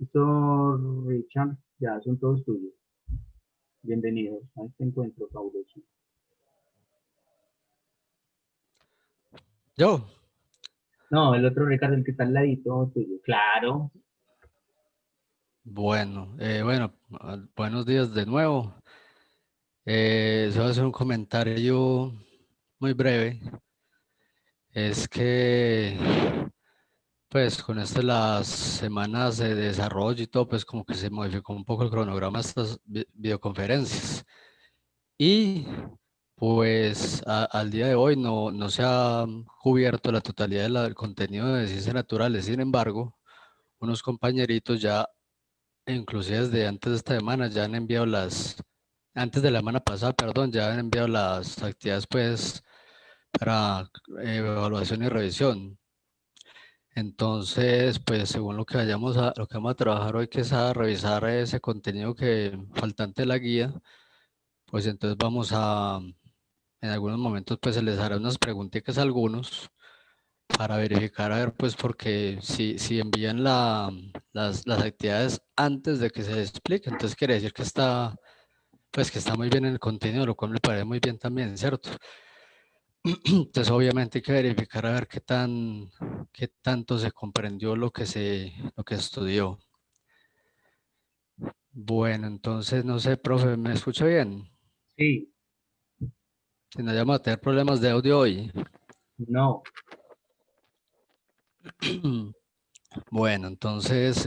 Listo, Richard, ya son todos tuyos. Bienvenidos a este encuentro fabuloso. ¿Yo? No, el otro Ricardo, el que está al ladito tuyo. Claro. Bueno, buenos días de nuevo. Se va a hacer un comentario muy breve. Es que, pues, con esto de las semanas de desarrollo y todo, pues como que se modificó un poco el cronograma de estas videoconferencias. Y, pues, al día de hoy no se ha cubierto la totalidad del contenido de ciencias naturales. Sin embargo, unos compañeritos ya inclusive desde antes de esta semana ya han enviado antes de la semana pasada, perdón, ya han enviado las actividades pues para evaluación y revisión. Entonces, pues según lo que vamos a trabajar hoy, que es a revisar ese contenido que faltante de la guía, pues entonces en algunos momentos pues se les hará unas preguntitas a algunos para verificar a ver pues porque si envían las actividades antes de que se explique, entonces quiere decir que pues que está muy bien en el contenido, lo cual me parece muy bien también, ¿cierto? Entonces obviamente hay que verificar a ver qué tanto se comprendió lo que estudió. Bueno, entonces no sé, profe, ¿me escucha bien? Sí, Si no vamos a tener problemas de audio hoy. no. Bueno, entonces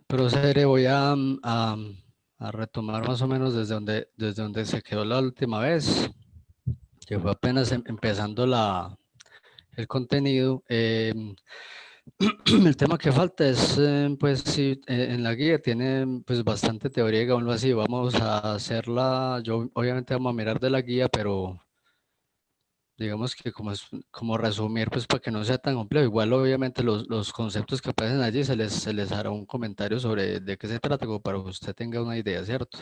procederé, voy a retomar más o menos desde donde se quedó la última vez, que fue apenas empezando el contenido. El tema que falta es, pues sí, en la guía tiene pues bastante teoría, digámoslo así. Vamos a hacerla, yo obviamente vamos a mirar de la guía, pero digamos que como resumir, pues para que no sea tan complejo. Igual obviamente los conceptos que aparecen allí se les hará un comentario sobre de qué se trata, como para que usted tenga una idea, ¿cierto?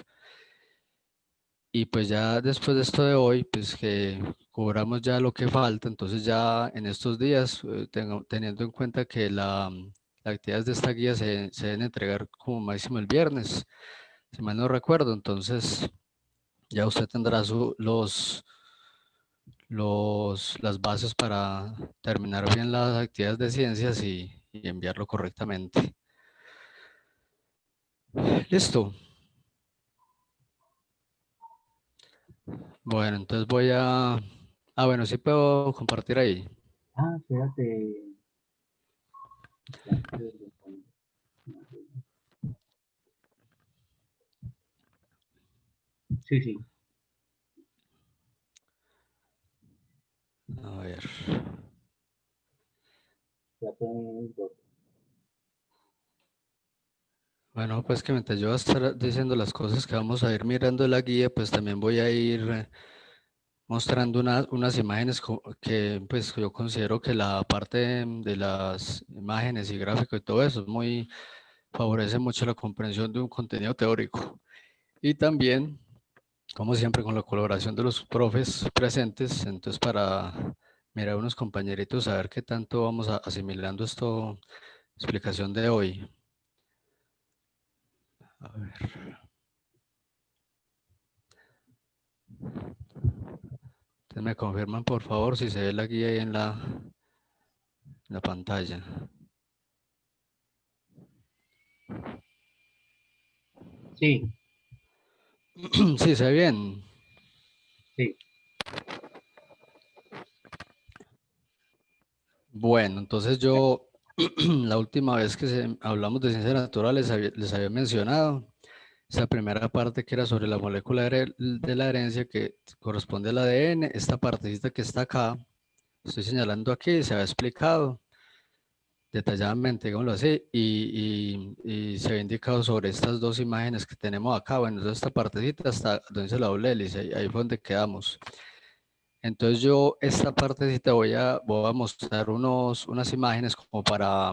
Y pues ya después de esto de hoy, pues que cobramos ya lo que falta, entonces ya en estos días, teniendo en cuenta que las actividades de esta guía se deben entregar como máximo el viernes, si mal no recuerdo, entonces ya usted tendrá las bases para terminar bien las actividades de ciencias y enviarlo correctamente. Listo. Bueno, entonces voy a... Ah, bueno, sí puedo compartir ahí. Ah, espérate. Sí, sí. A ver. Ya pueden dos. Bueno, pues que mientras yo voy a estar diciendo las cosas que vamos a ir mirando en la guía, pues también voy a ir mostrando unas imágenes que pues yo considero que la parte de las imágenes y gráficos y todo eso favorece mucho la comprensión de un contenido teórico. Y también, como siempre, con la colaboración de los profes presentes, entonces para mirar unos compañeritos a ver qué tanto vamos asimilando esto, explicación de hoy. A ver. Entonces me confirman por favor si se ve la guía ahí en la pantalla. Sí, Sí, se ve bien. sí. Bueno, entonces yo la última vez que hablamos de ciencias naturales les había mencionado esa primera parte que era sobre la molécula de la herencia que corresponde al ADN. Esta partecita que está acá, estoy señalando aquí, se había explicado detalladamente, digámoslo así, y se había indicado sobre estas dos imágenes que tenemos acá. Bueno, entonces esta partecita hasta donde dice la doble hélice, ahí fue donde quedamos. Entonces yo esta partecita voy a mostrar unas imágenes como para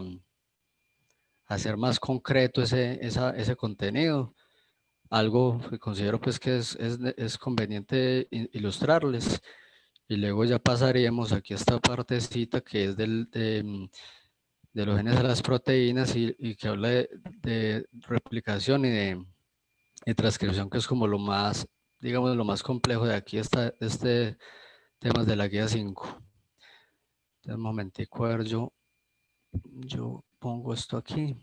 hacer más concreto ese contenido. Algo que considero pues que es conveniente ilustrarles. Y luego ya pasaríamos aquí a esta partecita que es de los genes a las proteínas y que habla de replicación y transcripción, que es como lo más, digamos, lo más complejo de aquí está este temas de la guía 5. Entonces, un momentico, a ver, yo pongo esto aquí.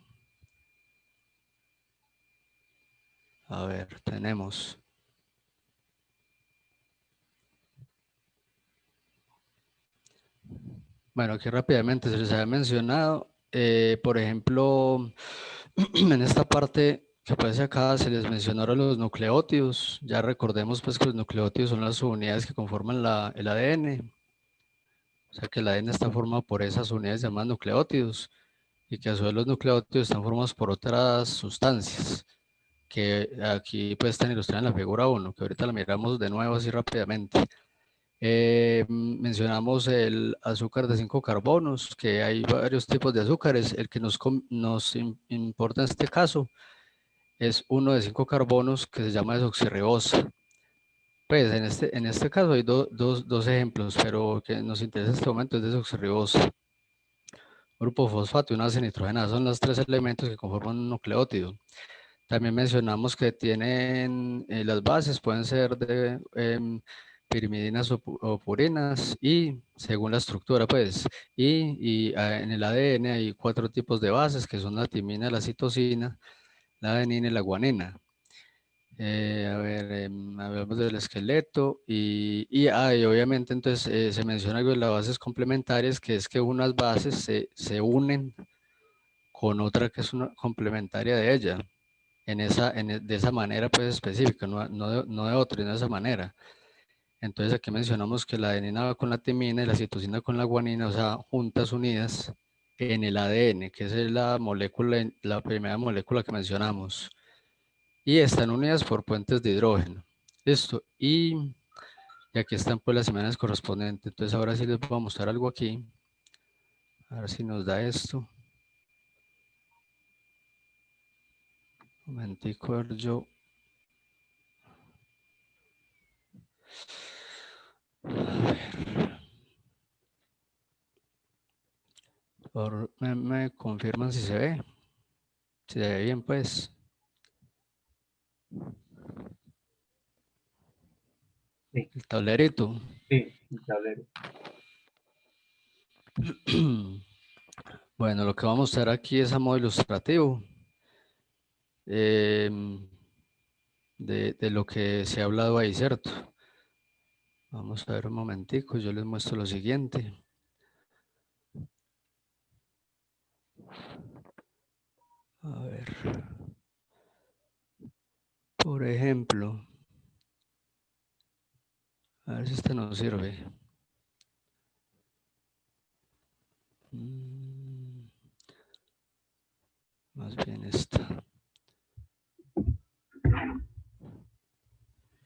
A ver, tenemos. Bueno, aquí rápidamente se les había mencionado, por ejemplo, en esta parte que aparece acá se les mencionaron los nucleótidos. Ya recordemos pues que los nucleótidos son las unidades que conforman el ADN. O sea que el ADN está formado por esas unidades llamadas nucleótidos y que a su vez los nucleótidos están formados por otras sustancias que aquí pues están ilustradas en la figura 1, que ahorita la miramos de nuevo así rápidamente. Mencionamos el azúcar de 5 carbonos, que hay varios tipos de azúcares. El que nos importa en este caso es uno de 5 carbonos que se llama desoxirribosa. Pues en este caso hay dos ejemplos, pero que nos interesa en este momento es desoxirribosa. Grupo fosfato y una base nitrogenada son los 3 elementos que conforman un nucleótido. También mencionamos que tienen las bases, pueden ser de pirimidinas o purinas y según la estructura, pues, en el ADN hay 4 tipos de bases que son la timina, la citosina, la adenina y la guanina. A ver, hablamos del esqueleto y obviamente entonces se menciona algo de las bases complementarias, que es que unas bases se unen con otra que es una complementaria de ella de esa manera pues específica, no de otra, de esa manera. Entonces aquí mencionamos que la adenina va con la timina y la citosina con la guanina, o sea, juntas unidas en el ADN, que es la molécula, la primera molécula que mencionamos. Y están unidas por puentes de hidrógeno. Listo. Y aquí están pues las imágenes correspondientes. Entonces ahora sí les voy a mostrar algo aquí. A ver si nos da esto. Un momentico, a ver yo. A ver. Me confirman si se ve. Si se ve bien, pues. Sí, El tablerito. sí, el tablero. Bueno, lo que vamos a mostrar aquí es a modo ilustrativo de lo que se ha hablado ahí, ¿cierto? Vamos a ver un momentico, yo les muestro lo siguiente. A ver. Por ejemplo, a ver si este nos sirve. Más bien esta.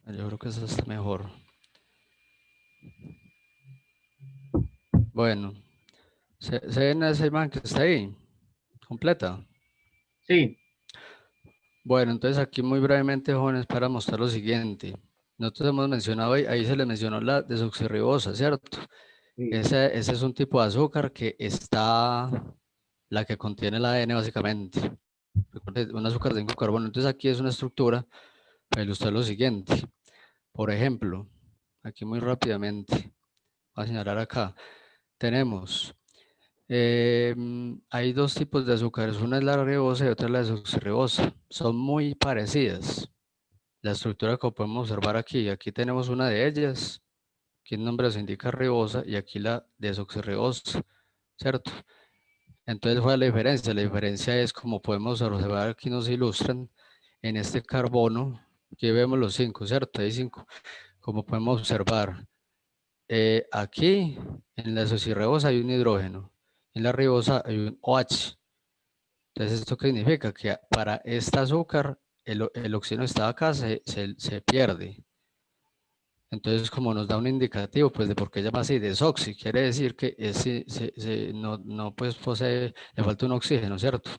Yo creo que esa está mejor. Bueno, ¿se ven esa imagen que está ahí? ¿Completa? Sí, Bueno, entonces aquí muy brevemente, jóvenes, para mostrar lo siguiente. Nosotros hemos mencionado, ahí se les mencionó la desoxirribosa, ¿cierto? sí, Ese es un tipo de azúcar que está, la que contiene el ADN básicamente. Un azúcar de 5 carbono. Entonces aquí es una estructura para ilustrar lo siguiente. Por ejemplo, aquí muy rápidamente, voy a señalar acá. Tenemos, hay 2 tipos de azúcares, una es la ribosa y otra es la desoxirribosa. Son muy parecidas. La estructura que podemos observar aquí tenemos una de ellas, aquí el nombre se indica ribosa y aquí la desoxirribosa, ¿cierto? Entonces, ¿cuál es la diferencia? La diferencia es, como podemos observar, aquí nos ilustran, en este carbono, aquí vemos los 5, ¿cierto? Hay 5, como podemos observar. Aquí, en la desoxirribosa hay un hidrógeno, en la ribosa hay un OH. Entonces, ¿esto qué significa? Que para este azúcar, el oxígeno que está acá se pierde. Entonces, como nos da un indicativo, pues, de por qué llama así desoxi, quiere decir que no pues posee, le falta un oxígeno, ¿cierto?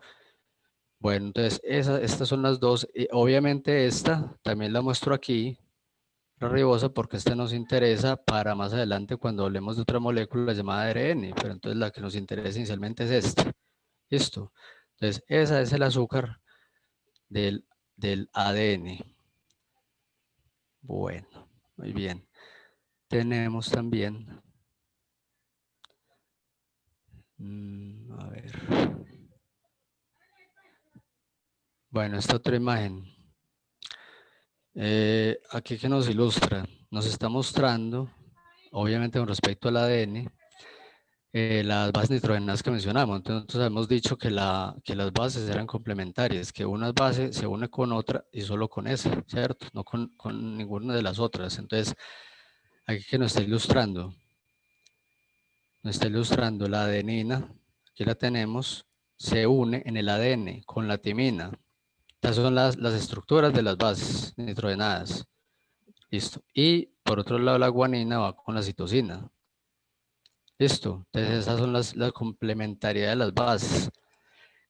Bueno, entonces estas son las dos. Y obviamente esta también la muestro aquí, la ribosa, porque esta nos interesa para más adelante cuando hablemos de otra molécula llamada ARN, pero entonces la que nos interesa inicialmente es esta. Listo. Entonces, ese es el azúcar del ADN. Bueno, muy bien. Tenemos también, a ver. Bueno, esta otra imagen. Aquí que nos ilustra, nos está mostrando, obviamente con respecto al ADN, las bases nitrogenadas que mencionamos. Entonces nosotros hemos dicho que las bases eran complementarias, que una base se une con otra y solo con esa, ¿cierto? No con ninguna de las otras. Entonces, aquí que nos está ilustrando la adenina, aquí la tenemos, se une en el ADN con la timina. Estas son las estructuras de las bases nitrogenadas. Listo. Y por otro lado, la guanina va con la citosina. Listo. Entonces, esas son la complementariedad de las bases.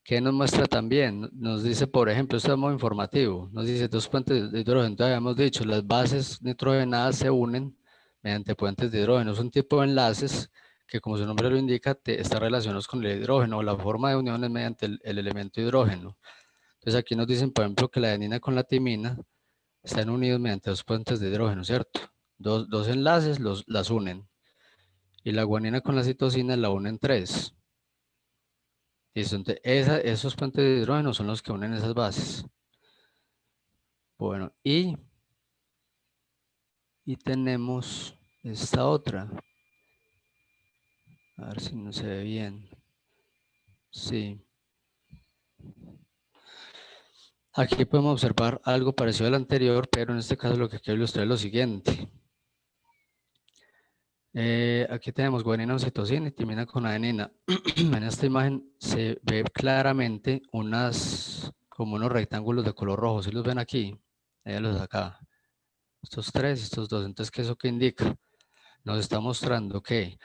¿Qué nos muestra también? Nos dice, por ejemplo, esto es muy informativo. Nos dice dos puentes de hidrógeno. Entonces, habíamos dicho, las bases nitrogenadas se unen mediante puentes de hidrógeno. Es un tipo de enlaces que, como su nombre lo indica, están relacionados con el hidrógeno. La forma de unión es mediante el elemento hidrógeno. Entonces, aquí nos dicen, por ejemplo, que la adenina con la timina están unidos mediante dos puentes de hidrógeno, ¿cierto? Dos enlaces las unen. Y la guanina con la citosina la unen tres. Listo, entonces esos puentes de hidrógeno son los que unen esas bases. Bueno, y tenemos esta otra. A ver si no se ve bien. Sí. Aquí podemos observar algo parecido al anterior, pero en este caso lo que quiero ilustrar es lo siguiente. Aquí tenemos guanina con citosina y timina con adenina. En esta imagen se ve claramente como unos rectángulos de color rojo. ¿Sí los ven aquí? Los acá. Estos tres, estos dos. Entonces, ¿qué eso qué indica? Nos está mostrando que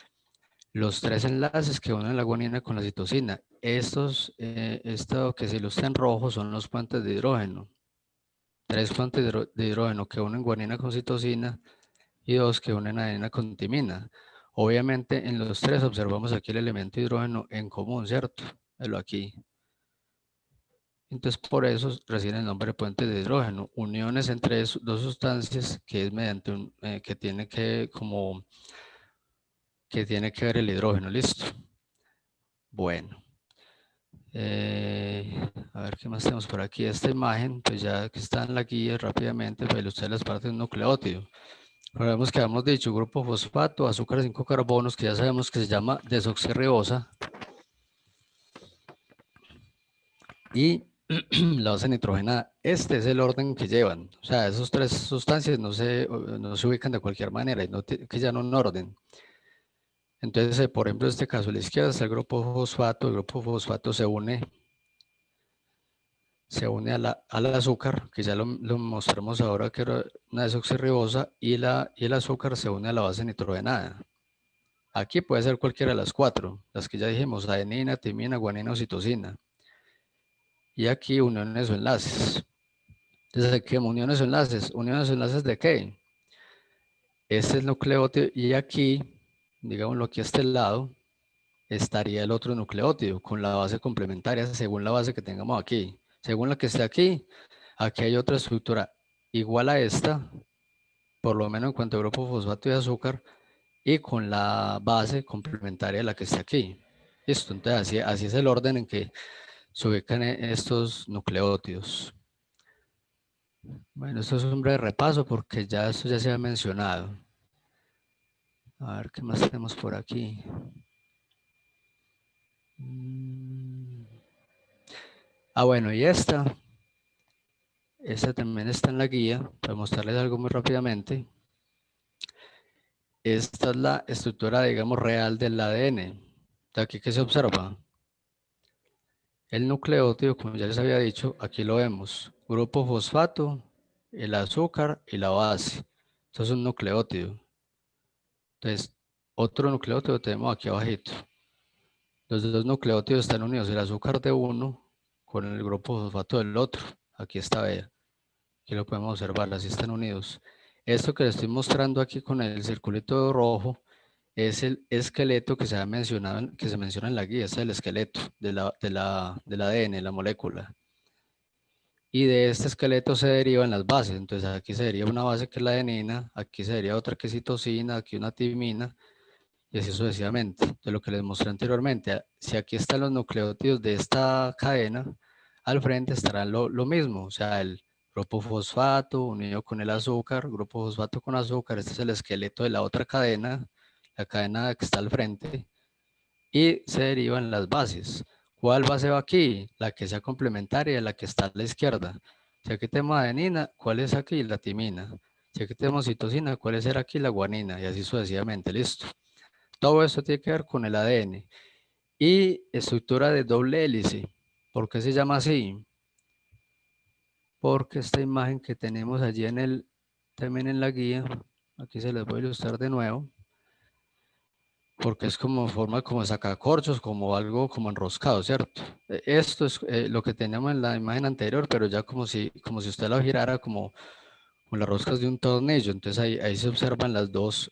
los tres enlaces que unen la guanina con la citosina, esto que se ilustra en rojo son los puentes de hidrógeno. Tres puentes de hidrógeno que unen guanina con citosina y dos que unen adenina con timina. Obviamente en los tres observamos aquí el elemento hidrógeno en común, ¿cierto? Velo aquí. Entonces por eso reciben el nombre de puentes de hidrógeno, uniones entre dos sustancias que es mediante que tiene que ver el hidrógeno, listo. Bueno, a ver qué más tenemos por aquí. Esta imagen, pues ya que está en la guía rápidamente para ilustrar las partes de un nucleótido. Recordemos que habíamos dicho grupo fosfato, azúcar 5 carbonos, que ya sabemos que se llama desoxirribosa. Y la base nitrogenada. Este es el orden que llevan. O sea, esas tres sustancias no se ubican de cualquier manera, y que ya no un orden. Entonces, por ejemplo, en este caso, a la izquierda está el grupo fosfato se une al azúcar, que ya lo mostramos ahora que era una desoxirribosa, y el azúcar se une a la base nitrogenada. Aquí puede ser cualquiera de las cuatro, las que ya dijimos, adenina, timina, guanina o citosina. Y aquí uniones o enlaces. Entonces, ¿qué uniones o enlaces? ¿Uniones o enlaces de qué? Este es el nucleótido y aquí, digámoslo aquí a este lado, estaría el otro nucleótido con la base complementaria según la base que tengamos aquí. Según la que esté aquí, aquí hay otra estructura igual a esta, por lo menos en cuanto a grupo fosfato y azúcar, y con la base complementaria de la que esté aquí. Listo, entonces así es el orden en que se ubican estos nucleótidos. Bueno, esto es un breve repaso porque esto ya se ha mencionado. A ver qué más tenemos por aquí. Bueno, y esta también está en la guía, para mostrarles algo muy rápidamente. Esta es la estructura, digamos, real del ADN. De aquí que se observa. El nucleótido, como ya les había dicho, aquí lo vemos. Grupo fosfato, el azúcar y la base. Esto es un nucleótido. Entonces, otro nucleótido tenemos aquí abajito. Los dos nucleótidos están unidos, el azúcar de uno con el grupo fosfato del otro. Aquí está, vea. Aquí lo podemos observar, así están unidos. Esto que les estoy mostrando aquí con el circulito rojo es el esqueleto que se ha mencionado, que se menciona en la guía, es el esqueleto del ADN, la molécula. Y de este esqueleto se derivan las bases. Entonces aquí se deriva una base que es la adenina, aquí se deriva otra que es citosina, aquí una timina, y así sucesivamente. De lo que les mostré anteriormente, si aquí están los nucleótidos de esta cadena, al frente estará lo mismo, o sea, el grupo fosfato unido con el azúcar, grupo fosfato con azúcar, este es el esqueleto de la otra cadena, la cadena que está al frente, y se derivan las bases. ¿Cuál base va aquí? La que sea complementaria, la que está a la izquierda. Si aquí tenemos adenina, ¿cuál es aquí? La timina. Si aquí tenemos citosina, ¿cuál es aquí? La guanina, y así sucesivamente, listo. Todo esto tiene que ver con el ADN. Y estructura de doble hélice. ¿Por qué se llama así? Porque esta imagen que tenemos allí también en la guía, aquí se les voy a ilustrar de nuevo, porque es como forma como sacacorchos, como algo como enroscado, ¿cierto? Esto es lo que teníamos en la imagen anterior, pero ya como si usted lo girara como las roscas de un tornillo. Entonces ahí se observan las dos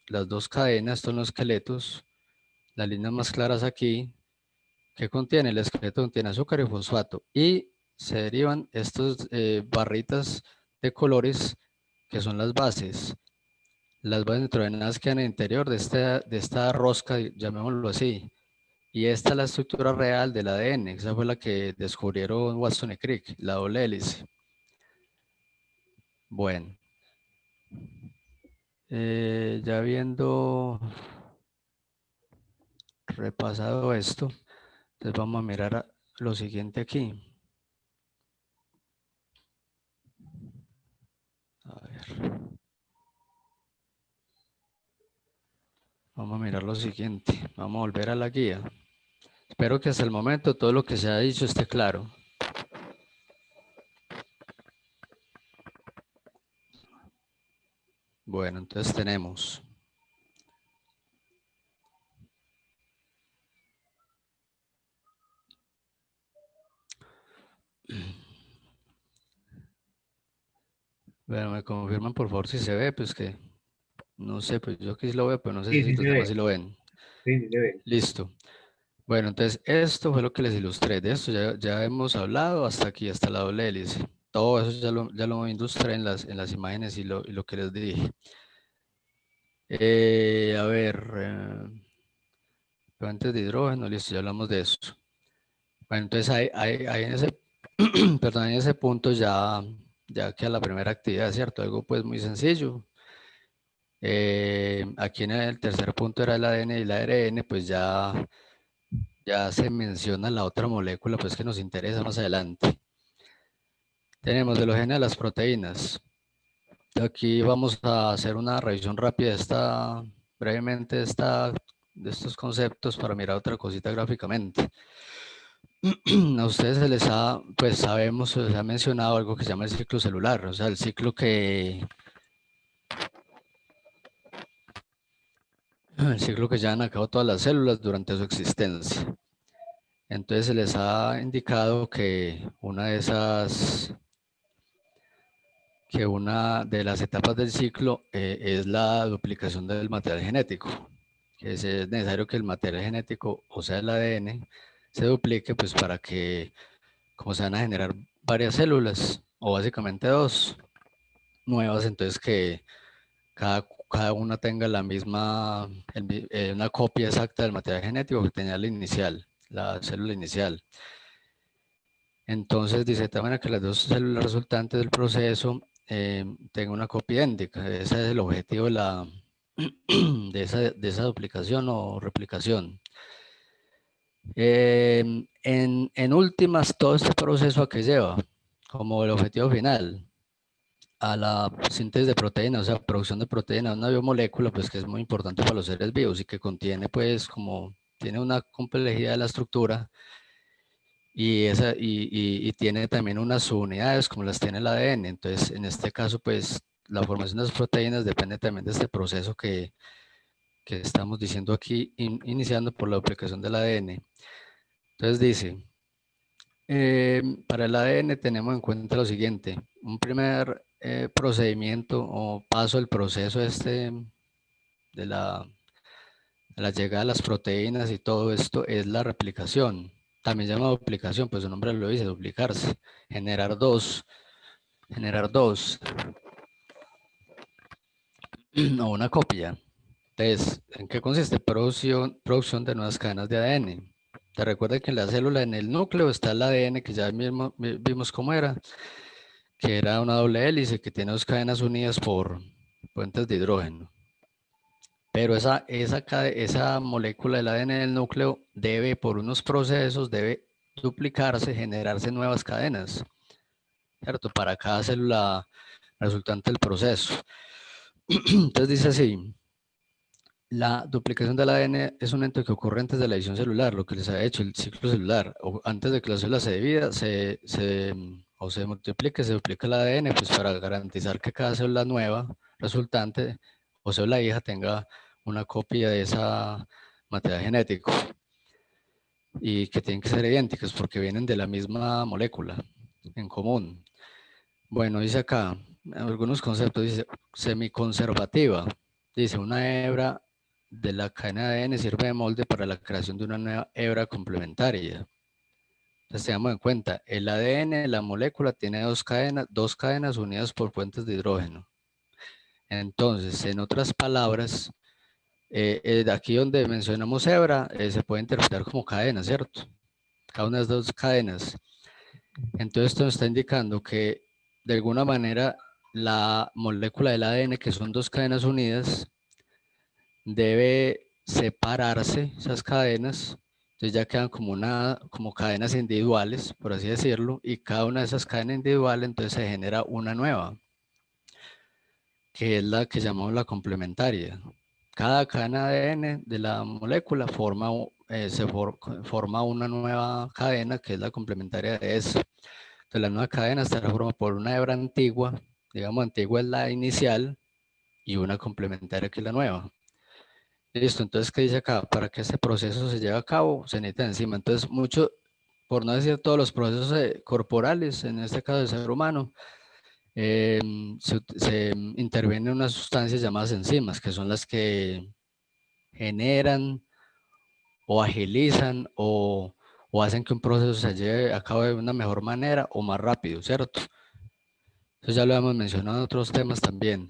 cadenas, estos son los esqueletos, las líneas más claras aquí. ¿Qué contiene? El esqueleto contiene azúcar y fosfato y se derivan estos barritas de colores que son las bases. Las bases nitrogenadas quedan en el interior de esta rosca, llamémoslo así. Y esta es la estructura real del ADN. Esa fue la que descubrieron Watson y Crick, la doble hélice. Bueno, ya habiendo repasado esto, entonces vamos a mirar lo siguiente aquí. A ver. Vamos a mirar lo siguiente. Vamos a volver a la guía. Espero que hasta el momento todo lo que se ha dicho esté claro. Bueno, entonces tenemos bueno, me confirman por favor si se ve, pues que no sé, pues yo aquí sí lo veo, pero no sé Sí, si sí los se demás ve. sí lo ven. Sí, sí se ve. Listo. Bueno, entonces esto fue lo que les ilustré. De esto ya hemos hablado hasta aquí, hasta la doble hélice. Todo eso ya lo ilustré en las imágenes y lo que les dije. A ver, antes de hidrógeno, listo, ya hablamos de eso. Bueno, entonces ahí en ese, perdón, en ese punto ya queda la primera actividad, ¿cierto? Algo pues muy sencillo. Aquí en el tercer punto era el ADN y el ARN, pues ya se menciona la otra molécula pues que nos interesa más adelante. Tenemos de los genes a las proteínas. Aquí vamos a hacer una revisión rápida brevemente de estos conceptos para mirar otra cosita gráficamente. A ustedes pues sabemos, se les ha mencionado algo que se llama el ciclo celular, o sea, el ciclo llevan a cabo todas las células durante su existencia. Entonces se les ha indicado que una de las etapas del ciclo es la duplicación del material genético, que es necesario que el material genético, o sea, el ADN, se duplique pues para que, como se van a generar varias células, o básicamente dos nuevas, entonces que cada una tenga la misma, una copia exacta del material genético que tenía la inicial, la célula inicial. Entonces dice de tal manera que las dos células resultantes del proceso tengan una copia idéntica. Ese es el objetivo de esa duplicación o replicación. En últimas, todo este proceso a qué lleva, como el objetivo final, a la síntesis de proteínas, o sea, producción de proteínas, una biomolécula, pues que es muy importante para los seres vivos y que contiene, pues, tiene una complejidad de la estructura y tiene también unas subunidades como las tiene el ADN. Entonces, en este caso, pues, la formación de las proteínas depende también de este proceso que estamos diciendo aquí, iniciando por la duplicación del ADN. Entonces dice, para el ADN tenemos en cuenta lo siguiente, un primer procedimiento o paso del proceso de la llegada de las proteínas y todo esto es la replicación. También se llama duplicación, pues su nombre lo dice, duplicarse. Generar dos o una copia. Entonces, ¿en qué consiste? Producción de nuevas cadenas de ADN. Te recuerda que en la célula, en el núcleo, está el ADN que ya mismo vimos cómo era, que era una doble hélice que tiene dos cadenas unidas por puentes de hidrógeno. Pero esa molécula del ADN del núcleo debe, por unos procesos, debe duplicarse, generarse nuevas cadenas, ¿cierto? Para cada célula resultante del proceso. Entonces dice así, la duplicación del ADN es un ente que ocurre antes de la división celular, lo que les ha hecho el ciclo celular, o antes de que la célula se divida, o se multiplique, se duplica el ADN, pues para garantizar que cada célula nueva resultante o célula hija tenga una copia de esa material genético y que tienen que ser idénticas porque vienen de la misma molécula en común. Bueno, dice acá algunos conceptos, dice semiconservativa, dice una hebra de la cadena de ADN sirve de molde para la creación de una nueva hebra complementaria. Entonces tengamos en cuenta, el ADN, la molécula, tiene dos cadenas unidas por puentes de hidrógeno. Entonces, en otras palabras, de aquí donde mencionamos hebra, se puede interpretar como cadena, ¿cierto? Cada una de las dos cadenas. Entonces esto nos está indicando que de alguna manera la molécula del ADN, que son dos cadenas unidas, debe separarse esas cadenas. Entonces ya quedan como cadenas individuales, por así decirlo, y cada una de esas cadenas individuales entonces se genera una nueva, que es la que llamamos la complementaria. Cada cadena de ADN de la molécula forma una nueva cadena que es la complementaria de esa. Entonces la nueva cadena estará formada por una hebra antigua, digamos antigua es la inicial, y una complementaria que es la nueva. Listo, entonces, ¿qué dice acá? Para que ese proceso se lleve a cabo, se necesita enzima. Entonces, por no decir todos los procesos corporales, en este caso del ser humano, se intervienen unas sustancias llamadas enzimas, que son las que generan o agilizan o hacen que un proceso se lleve a cabo de una mejor manera o más rápido, ¿cierto? Eso ya lo hemos mencionado en otros temas también.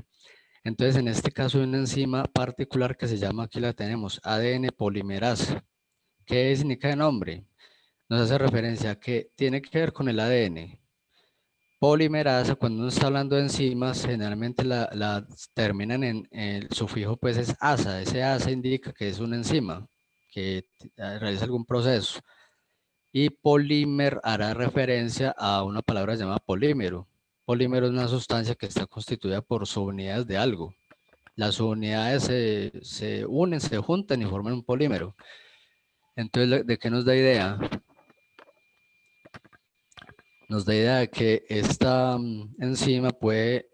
Entonces, en este caso hay una enzima particular que se llama, aquí la tenemos, ADN polimerasa. ¿Qué significa el nombre? Nos hace referencia a que tiene que ver con el ADN. Polimerasa, cuando uno está hablando de enzimas, generalmente la terminan en el sufijo, pues es asa. Ese asa indica que es una enzima que realiza algún proceso. Y polímer hará referencia a una palabra llamada polímero. Polímero es una sustancia que está constituida por subunidades de algo. Las subunidades se unen, se juntan y forman un polímero. Entonces, ¿de qué nos da idea? Nos da idea de que esta enzima puede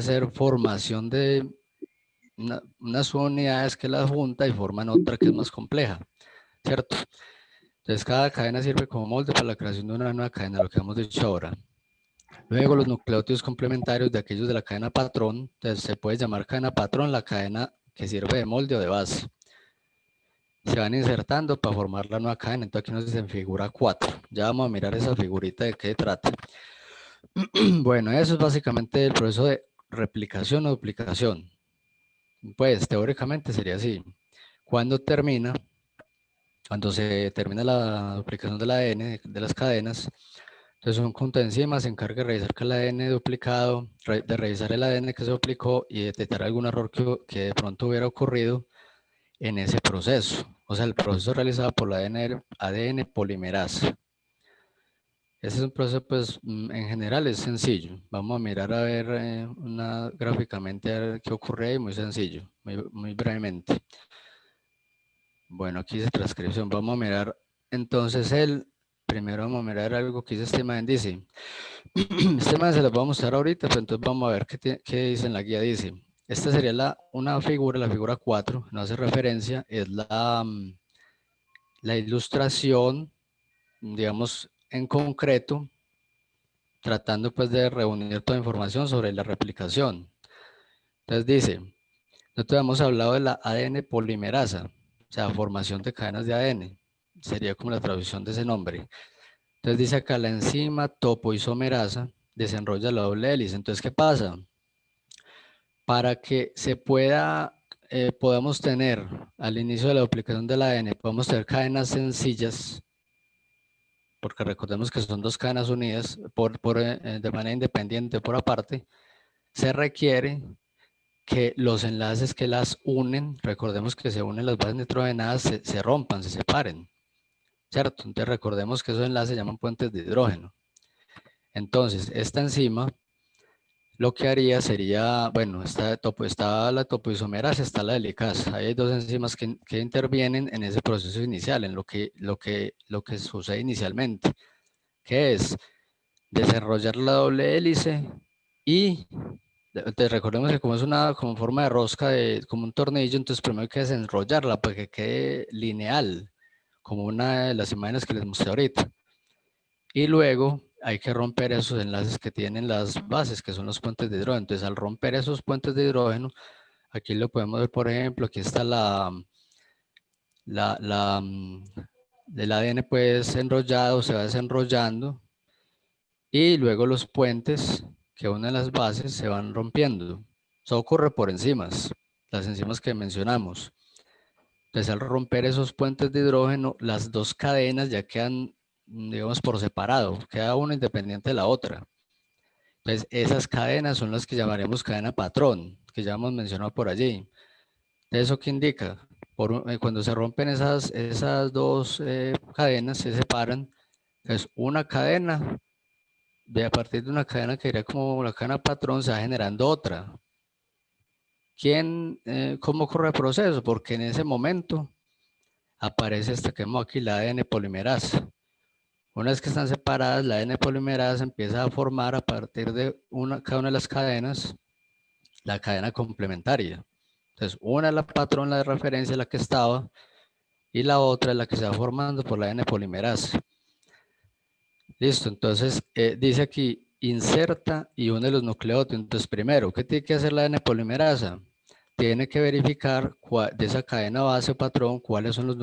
ser formación de unas subunidades que las junta y forman otra que es más compleja, ¿cierto? Entonces cada cadena sirve como molde para la creación de una nueva cadena, lo que hemos dicho ahora. Luego los nucleótidos complementarios de aquellos de la cadena patrón, entonces se puede llamar cadena patrón la cadena que sirve de molde o de base. Se van insertando para formar la nueva cadena, entonces aquí nos dice en figura 4. Ya vamos a mirar esa figurita de qué trata. Bueno, eso es básicamente el proceso de replicación o duplicación. Pues teóricamente sería así. Cuando se termina la duplicación del ADN, de las cadenas, entonces un conjunto de enzimas se encarga de revisar que el ADN duplicado, de revisar el ADN que se duplicó y detectar algún error que de pronto hubiera ocurrido en ese proceso. O sea, el proceso realizado por la ADN polimerasa. Ese es un proceso, pues, en general es sencillo. Vamos a mirar a ver gráficamente a ver qué ocurre ahí, muy sencillo, muy brevemente. Bueno, aquí dice transcripción. Vamos a mirar entonces primero vamos a mirar algo que dice este man, dice, este man se lo voy a mostrar ahorita, pero entonces vamos a ver qué dice en la guía, dice, esta sería una figura, la figura 4, no hace referencia, es la ilustración, digamos, en concreto, tratando pues de reunir toda información sobre la replicación. Entonces dice, Nosotros hemos hablado de la ADN polimerasa, o sea, formación de cadenas de ADN. Sería como la traducción de ese nombre. Entonces dice acá la enzima topoisomerasa desenrolla la doble hélice. Entonces, ¿qué pasa? Para que se pueda, podamos tener al inicio de la duplicación del ADN, podemos tener cadenas sencillas, porque recordemos que son dos cadenas unidas de manera independiente por aparte, se requiere que los enlaces que las unen, recordemos que se unen las bases nitrogenadas, se rompan, se separen, ¿cierto? Entonces recordemos que esos enlaces se llaman puentes de hidrógeno. Entonces, esta enzima lo que haría sería, bueno, está la topoisomerasa, está la helicasa. Hay dos enzimas que intervienen en ese proceso inicial, en lo que sucede inicialmente, que es desarrollar la doble hélice y recordemos que como es una como forma de rosca, como un tornillo, entonces primero hay que desenrollarla para que quede lineal, como una de las imágenes que les mostré ahorita. Y luego hay que romper esos enlaces que tienen las bases, que son los puentes de hidrógeno. Entonces, al romper esos puentes de hidrógeno, aquí lo podemos ver, por ejemplo, aquí está la, la, mm, el ADN pues enrollado, se va desenrollando y luego los puentes que unen las bases se van rompiendo. Eso ocurre por enzimas, las enzimas que mencionamos. Entonces, al romper esos puentes de hidrógeno, las dos cadenas ya quedan, digamos, por separado, queda una independiente de la otra. Entonces, esas cadenas son las que llamaremos cadena patrón, que ya hemos mencionado por allí. ¿Eso qué indica? Cuando se rompen esas dos cadenas, se separan. Entonces, una cadena, a partir de una cadena que sería como la cadena patrón, se va generando otra. ¿Cómo ocurre el proceso? Porque en ese momento aparece esta que vemos aquí, la ADN polimerasa. Una vez que están separadas, la ADN polimerasa empieza a formar a partir de cada una de las cadenas la cadena complementaria. Entonces, una es la patrón, la de referencia, la que estaba, y la otra es la que se va formando por la ADN polimerasa. Listo, entonces dice aquí, inserta y une los nucleótidos. Entonces, primero, ¿qué tiene que hacer la ADN polimerasa? Tiene que verificar de esa cadena base o patrón cuáles son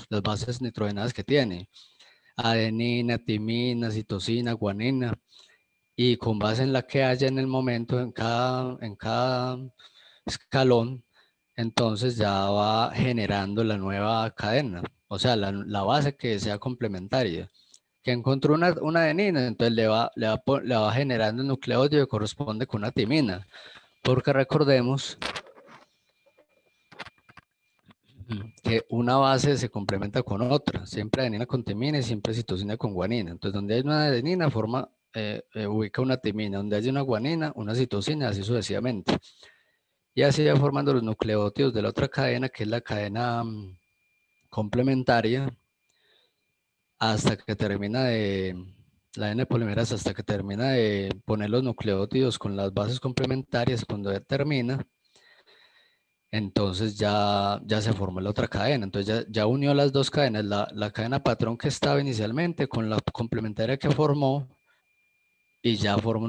las bases nitrogenadas que tiene. Adenina, timina, citosina, guanina. Y con base en la que haya en el momento, en cada escalón, entonces ya va generando la nueva cadena. O sea, la base que sea complementaria. Que encontró una adenina, entonces le va generando el nucleótido que corresponde con una timina. Porque recordemos que una base se complementa con otra, siempre adenina con timina y siempre citosina con guanina. Entonces, donde hay una adenina, ubica una timina, donde hay una guanina, una citosina, así sucesivamente. Y así va formando los nucleótidos de la otra cadena, que es la cadena complementaria, hasta que termina la N polimerasa, hasta que termina de poner los nucleótidos con las bases complementarias. Cuando termina, entonces ya se formó la otra cadena. Entonces ya unió las dos cadenas, la cadena patrón que estaba inicialmente con la complementaria que formó, y ya forma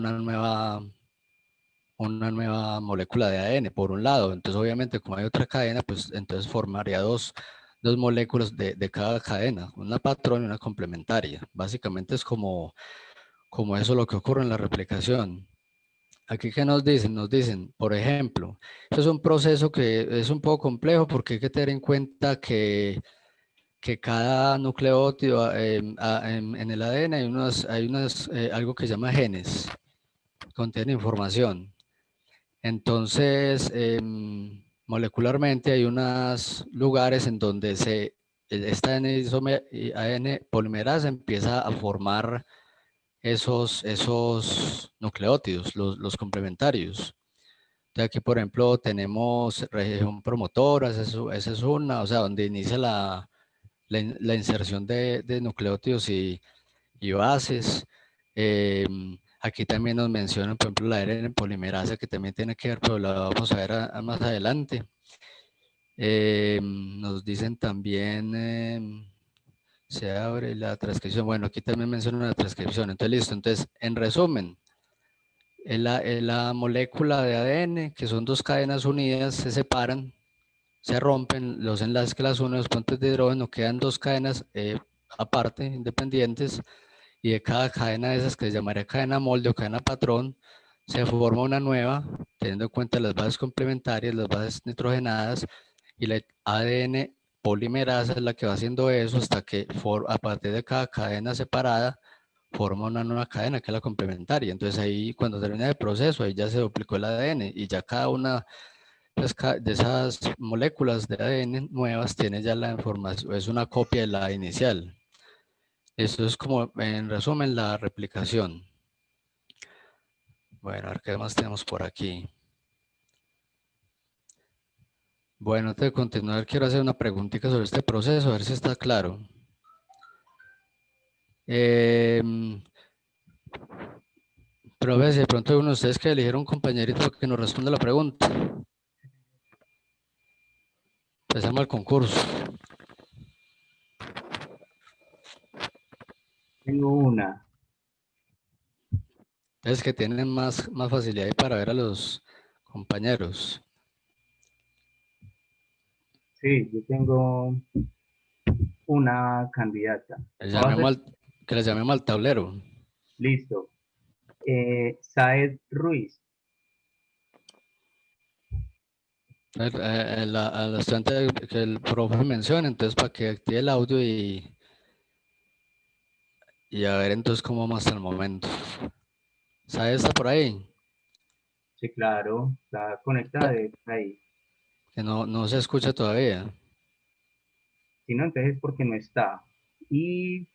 una nueva molécula de ADN por un lado. Entonces obviamente como hay otra cadena, pues entonces formaría dos moléculas de cada cadena, una patrón y una complementaria. Básicamente es como eso lo que ocurre en la replicación. Aquí, ¿qué nos dicen? Nos dicen, por ejemplo, eso es un proceso que es un poco complejo porque hay que tener en cuenta que cada nucleótido en el ADN hay algo que se llama genes, contiene información. Entonces, molecularmente hay unos lugares en donde esta ADN polimerasa empieza a formar esos nucleótidos, los complementarios. Entonces aquí, por ejemplo, tenemos región promotora, esa es una, o sea, donde inicia la inserción de nucleótidos y bases. Aquí también nos mencionan, por ejemplo, la ARN polimerasa, que también tiene que ver, pero la vamos a ver más adelante. Nos dicen también, se abre la transcripción. Bueno, aquí también mencionan la transcripción. Entonces, listo. Entonces, en resumen, la molécula de ADN, que son dos cadenas unidas, se separan, se rompen los enlaces que las unen, los puentes de hidrógeno, quedan dos cadenas aparte, independientes, y de cada cadena de esas, que se llamaría cadena molde o cadena patrón, se forma una nueva, teniendo en cuenta las bases complementarias, las bases nitrogenadas, y la ADN polimerasa es la que va haciendo eso hasta que a partir de cada cadena separada forma una nueva cadena que es la complementaria. Entonces ahí, cuando termina el proceso, ahí ya se duplicó el ADN y ya cada una de esas moléculas de ADN nuevas tiene ya la información, es una copia de la inicial. Esto es como, en resumen, la replicación. Bueno, a ver qué más tenemos por aquí. Bueno, antes de continuar, quiero hacer una preguntita sobre este proceso, a ver si está claro. Pero a ver si de pronto hay uno de ustedes que eligieron un compañerito que nos responda la pregunta. Empezamos el concurso. Tengo una. Es que tienen más facilidad ahí para ver a los compañeros. Sí, yo tengo una candidata. Que les llamemos al tablero. Listo. Saed Ruiz. Al estudiante que el profe menciona, entonces para que active el audio y a ver entonces cómo vamos hasta el momento. ¿Sabe está por ahí? Sí, claro, está conectada ahí. Que no se escucha todavía. Si no, entonces es porque no está. Y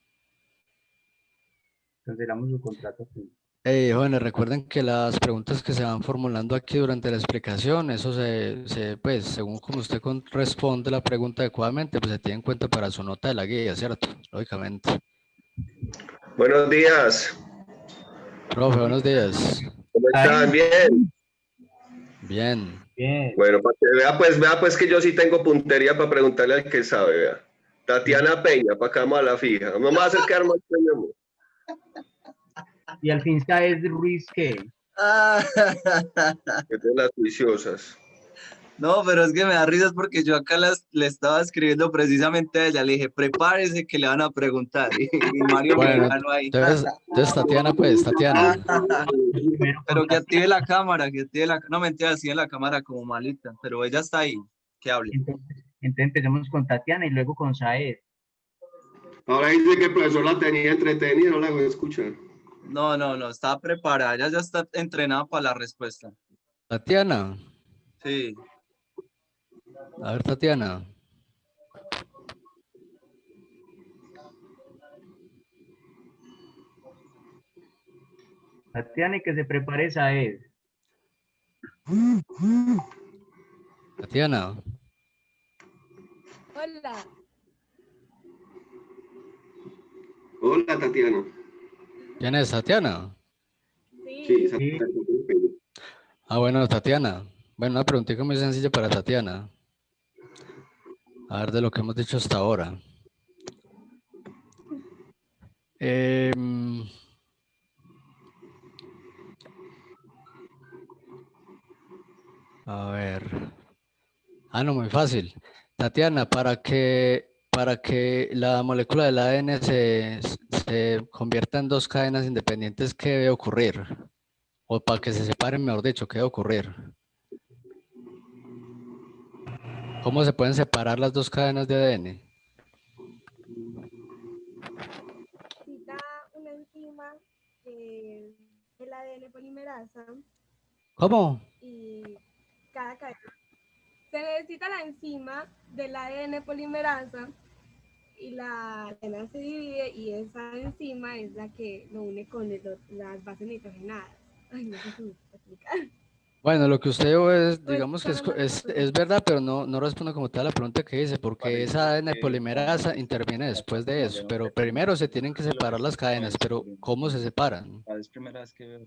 cancelamos su contrato aquí. Hey, jóvenes, recuerden que las preguntas que se van formulando aquí durante la explicación, eso pues, según como usted responde la pregunta adecuadamente, pues se tiene en cuenta para su nota de la guía, ¿cierto? Lógicamente. Buenos días. Profe, buenos días. ¿Cómo están? Bien. Bien. Bien. Bueno, para que vea pues que yo sí tengo puntería para preguntarle al que sabe, vea. Tatiana Peña, para acá vamos a la fija. No me va a acercar más Peña, amor. Y al fin Saed Ruiz, ¿qué? Que es de las juiciosas. No, pero es que me da risas porque yo acá le estaba escribiendo precisamente a ella. Le dije, prepárese que le van a preguntar. Y Mario Bueno, Mexicano ahí. entonces Tatiana, pues, Tatiana. Pero que active la cámara, No, mentira, así en la cámara como malita. Pero ella está ahí, que hable. Entonces empecemos con Tatiana y luego con Saed. Ahora dice que el profesor la tenía entretenida, no la voy a escuchar. No, está preparada. Ella ya está entrenada para la respuesta. Tatiana. Sí. A ver, Tatiana. Tatiana, y que se prepare Saed. Tatiana. Hola. Hola, Tatiana. ¿Quién es Tatiana? Sí, Sí. Ah, bueno, Tatiana. Bueno, una preguntita muy sencilla para Tatiana. A ver, de lo que hemos dicho hasta ahora. A ver. Ah, no, muy fácil. Tatiana, para que la molécula del ADN se convierta en dos cadenas independientes, ¿qué debe ocurrir? O para que se separen, mejor dicho, ¿qué debe ocurrir? ¿Cómo se pueden separar las dos cadenas de ADN? Necesita una enzima el ADN polimerasa ¿Cómo? y cada cadena. Se necesita la enzima del ADN polimerasa y la cadena se divide y esa enzima es la que lo une con las bases nitrogenadas. Ay, no sé si me puedo explicar. Bueno, lo que usted dijo es, Pues, digamos que es verdad, pero no responde como tal la pregunta que dice, porque esa ADN polimerasa interviene después de eso, pero primero se tienen que separar las cadenas, pero ¿cómo se separan? Es primera vez que veo.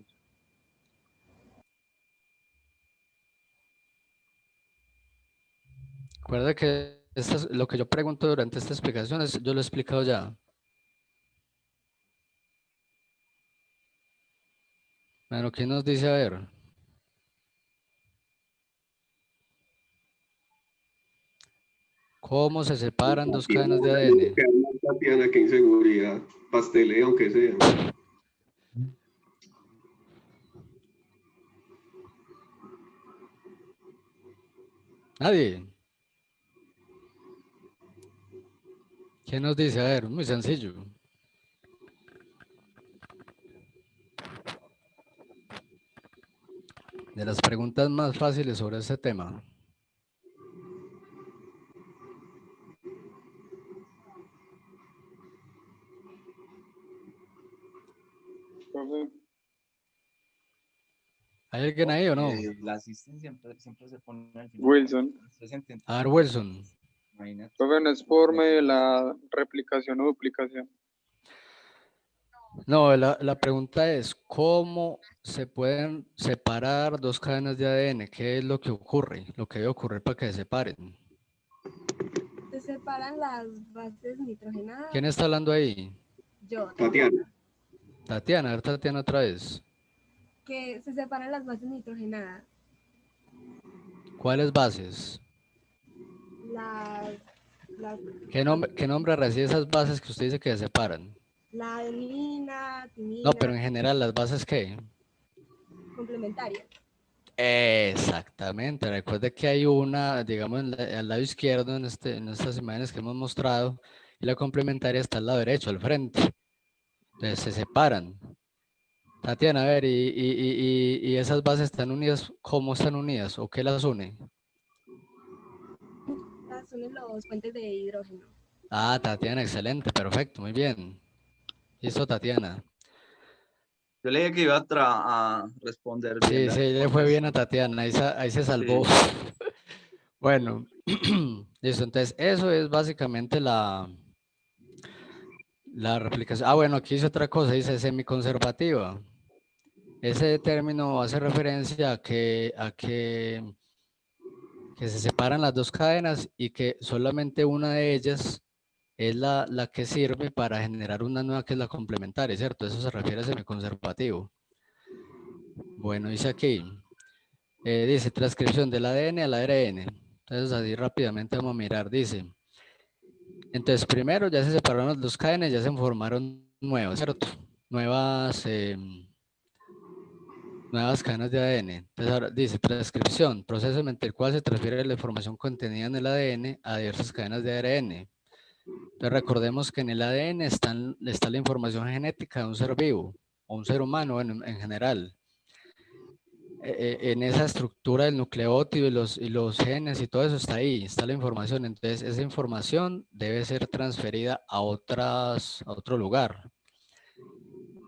Recuerda que lo que yo pregunto durante esta explicación yo lo he explicado ya. Bueno, ¿quién nos dice? A ver. ¿Cómo se separan dos cadenas de ADN? Tatiana, qué inseguridad. Pasteleo, aunque sea. Nadie. ¿Quién nos dice? A ver, muy sencillo. De las preguntas más fáciles sobre este tema. Profe, ¿Hay alguien ahí o no? La asistencia siempre se pone al final. Wilson. A ver, Wilson. Imagínate. Profe, no es por medio de la replicación o duplicación. No, la pregunta es, ¿cómo se pueden separar dos cadenas de ADN? ¿Qué es lo que ocurre? Lo que debe ocurrir para que se separen. Se separan las bases nitrogenadas. ¿Quién está hablando ahí? Yo. Tatiana. Tatiana, a ver, Tatiana otra vez. Que se separan las bases nitrogenadas. ¿Cuáles bases? Las, ¿Qué nombre recibe esas bases que usted dice que se separan? la adenina, timina, No, pero en general, ¿las bases qué? complementarias. Exactamente. Recuerde que hay una, digamos, al lado izquierdo en estas imágenes que hemos mostrado, y la complementaria está al lado derecho, al frente. Entonces se separan. Tatiana, a ver, y esas bases están unidas, ¿cómo están unidas? ¿O qué las une? Las unen los puentes de hidrógeno. Ah, Tatiana, excelente, perfecto, muy bien. Listo, Tatiana. Yo le dije que iba a responder bien. Sí, las sí, le fue preguntas. bien a Tatiana, ahí se salvó. Sí. Bueno, listo, entonces eso es básicamente la replicación. Ah, bueno, aquí dice otra cosa, dice semiconservativa. Ese término hace referencia a que se separan las dos cadenas y que solamente una de ellas es la que sirve para generar una nueva que es la complementaria, ¿cierto? Eso se refiere a semiconservativo. Bueno, dice aquí, dice transcripción del ADN al ARN. Entonces así rápidamente vamos a mirar, dice. Entonces primero ya se separaron las dos cadenas, ya se formaron nuevas, ¿cierto? Nuevas cadenas de ADN. Entonces ahora dice transcripción, proceso mediante el cual se transfiere la información contenida en el ADN a diversas cadenas de ARN. Entonces recordemos que en el ADN está la información genética de un ser vivo o un ser humano en general. En esa estructura del nucleótido y los genes y todo eso está ahí, está la información. Entonces esa información debe ser transferida a otro lugar.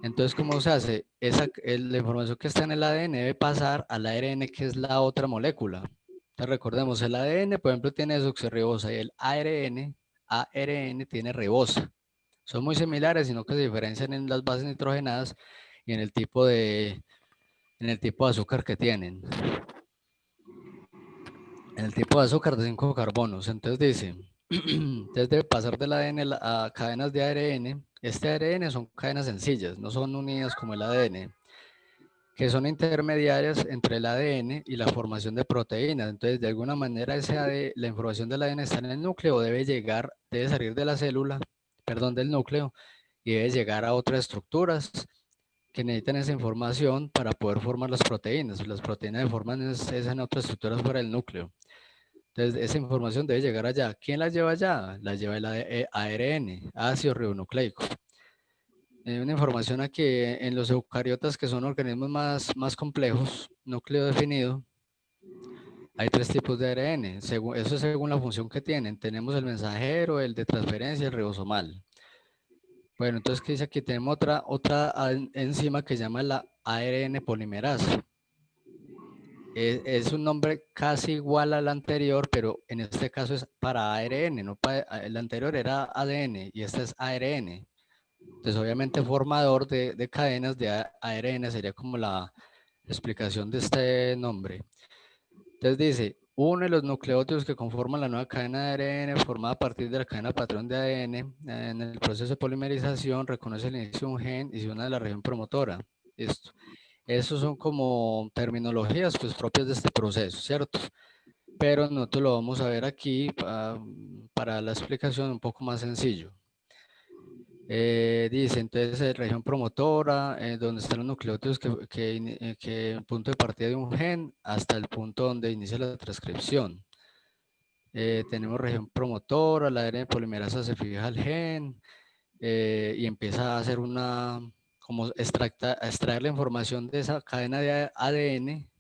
Entonces, ¿cómo se hace? La información que está en el ADN debe pasar al ARN, que es la otra molécula. Entonces, recordemos, el ADN, por ejemplo, tiene desoxirribosa y el ARN tiene ribosa. Son muy similares, sino que se diferencian en las bases nitrogenadas y en el tipo de azúcar que tienen. En el tipo de azúcar de 5 carbonos. Entonces dice, entonces debe pasar del ADN a cadenas de ARN. Este ARN son cadenas sencillas, no son unidas como el ADN, que son intermediarias entre el ADN y la formación de proteínas. Entonces, de alguna manera, la información del ADN está en el núcleo, debe salir de la célula, perdón, del núcleo, y debe llegar a otras estructuras que necesitan esa información para poder formar las proteínas. Las proteínas se forman en otras estructuras fuera del núcleo. Entonces, esa información debe llegar allá. ¿Quién la lleva allá? La lleva el ARN, ácido ribonucleico. Una información aquí en los eucariotas, que son organismos más complejos, núcleo definido, hay 3 tipos de ARN, eso es según la función que tienen. Tenemos el mensajero, el de transferencia y el ribosomal. Bueno, entonces, ¿qué dice aquí? Tenemos otra enzima que se llama la ARN polimerasa. Es un nombre casi igual al anterior, pero en este caso es para ARN, el anterior era ADN y este es ARN. Entonces, obviamente, formador de cadenas de ARN sería como la explicación de este nombre. Entonces dice, uno de los nucleótidos que conforman la nueva cadena de ARN formada a partir de la cadena patrón de ADN en el proceso de polimerización reconoce el inicio de un gen y se une a la región promotora. Listo. Esos son como terminologías pues propias de este proceso, ¿cierto? Pero nosotros lo vamos a ver aquí para la explicación un poco más sencillo. Dice entonces región promotora, donde están los nucleótidos que el punto de partida de un gen hasta el punto donde inicia la transcripción. Tenemos región promotora, la ARN polimerasa se fija al gen y empieza a hacer como extraer la información de esa cadena de ADN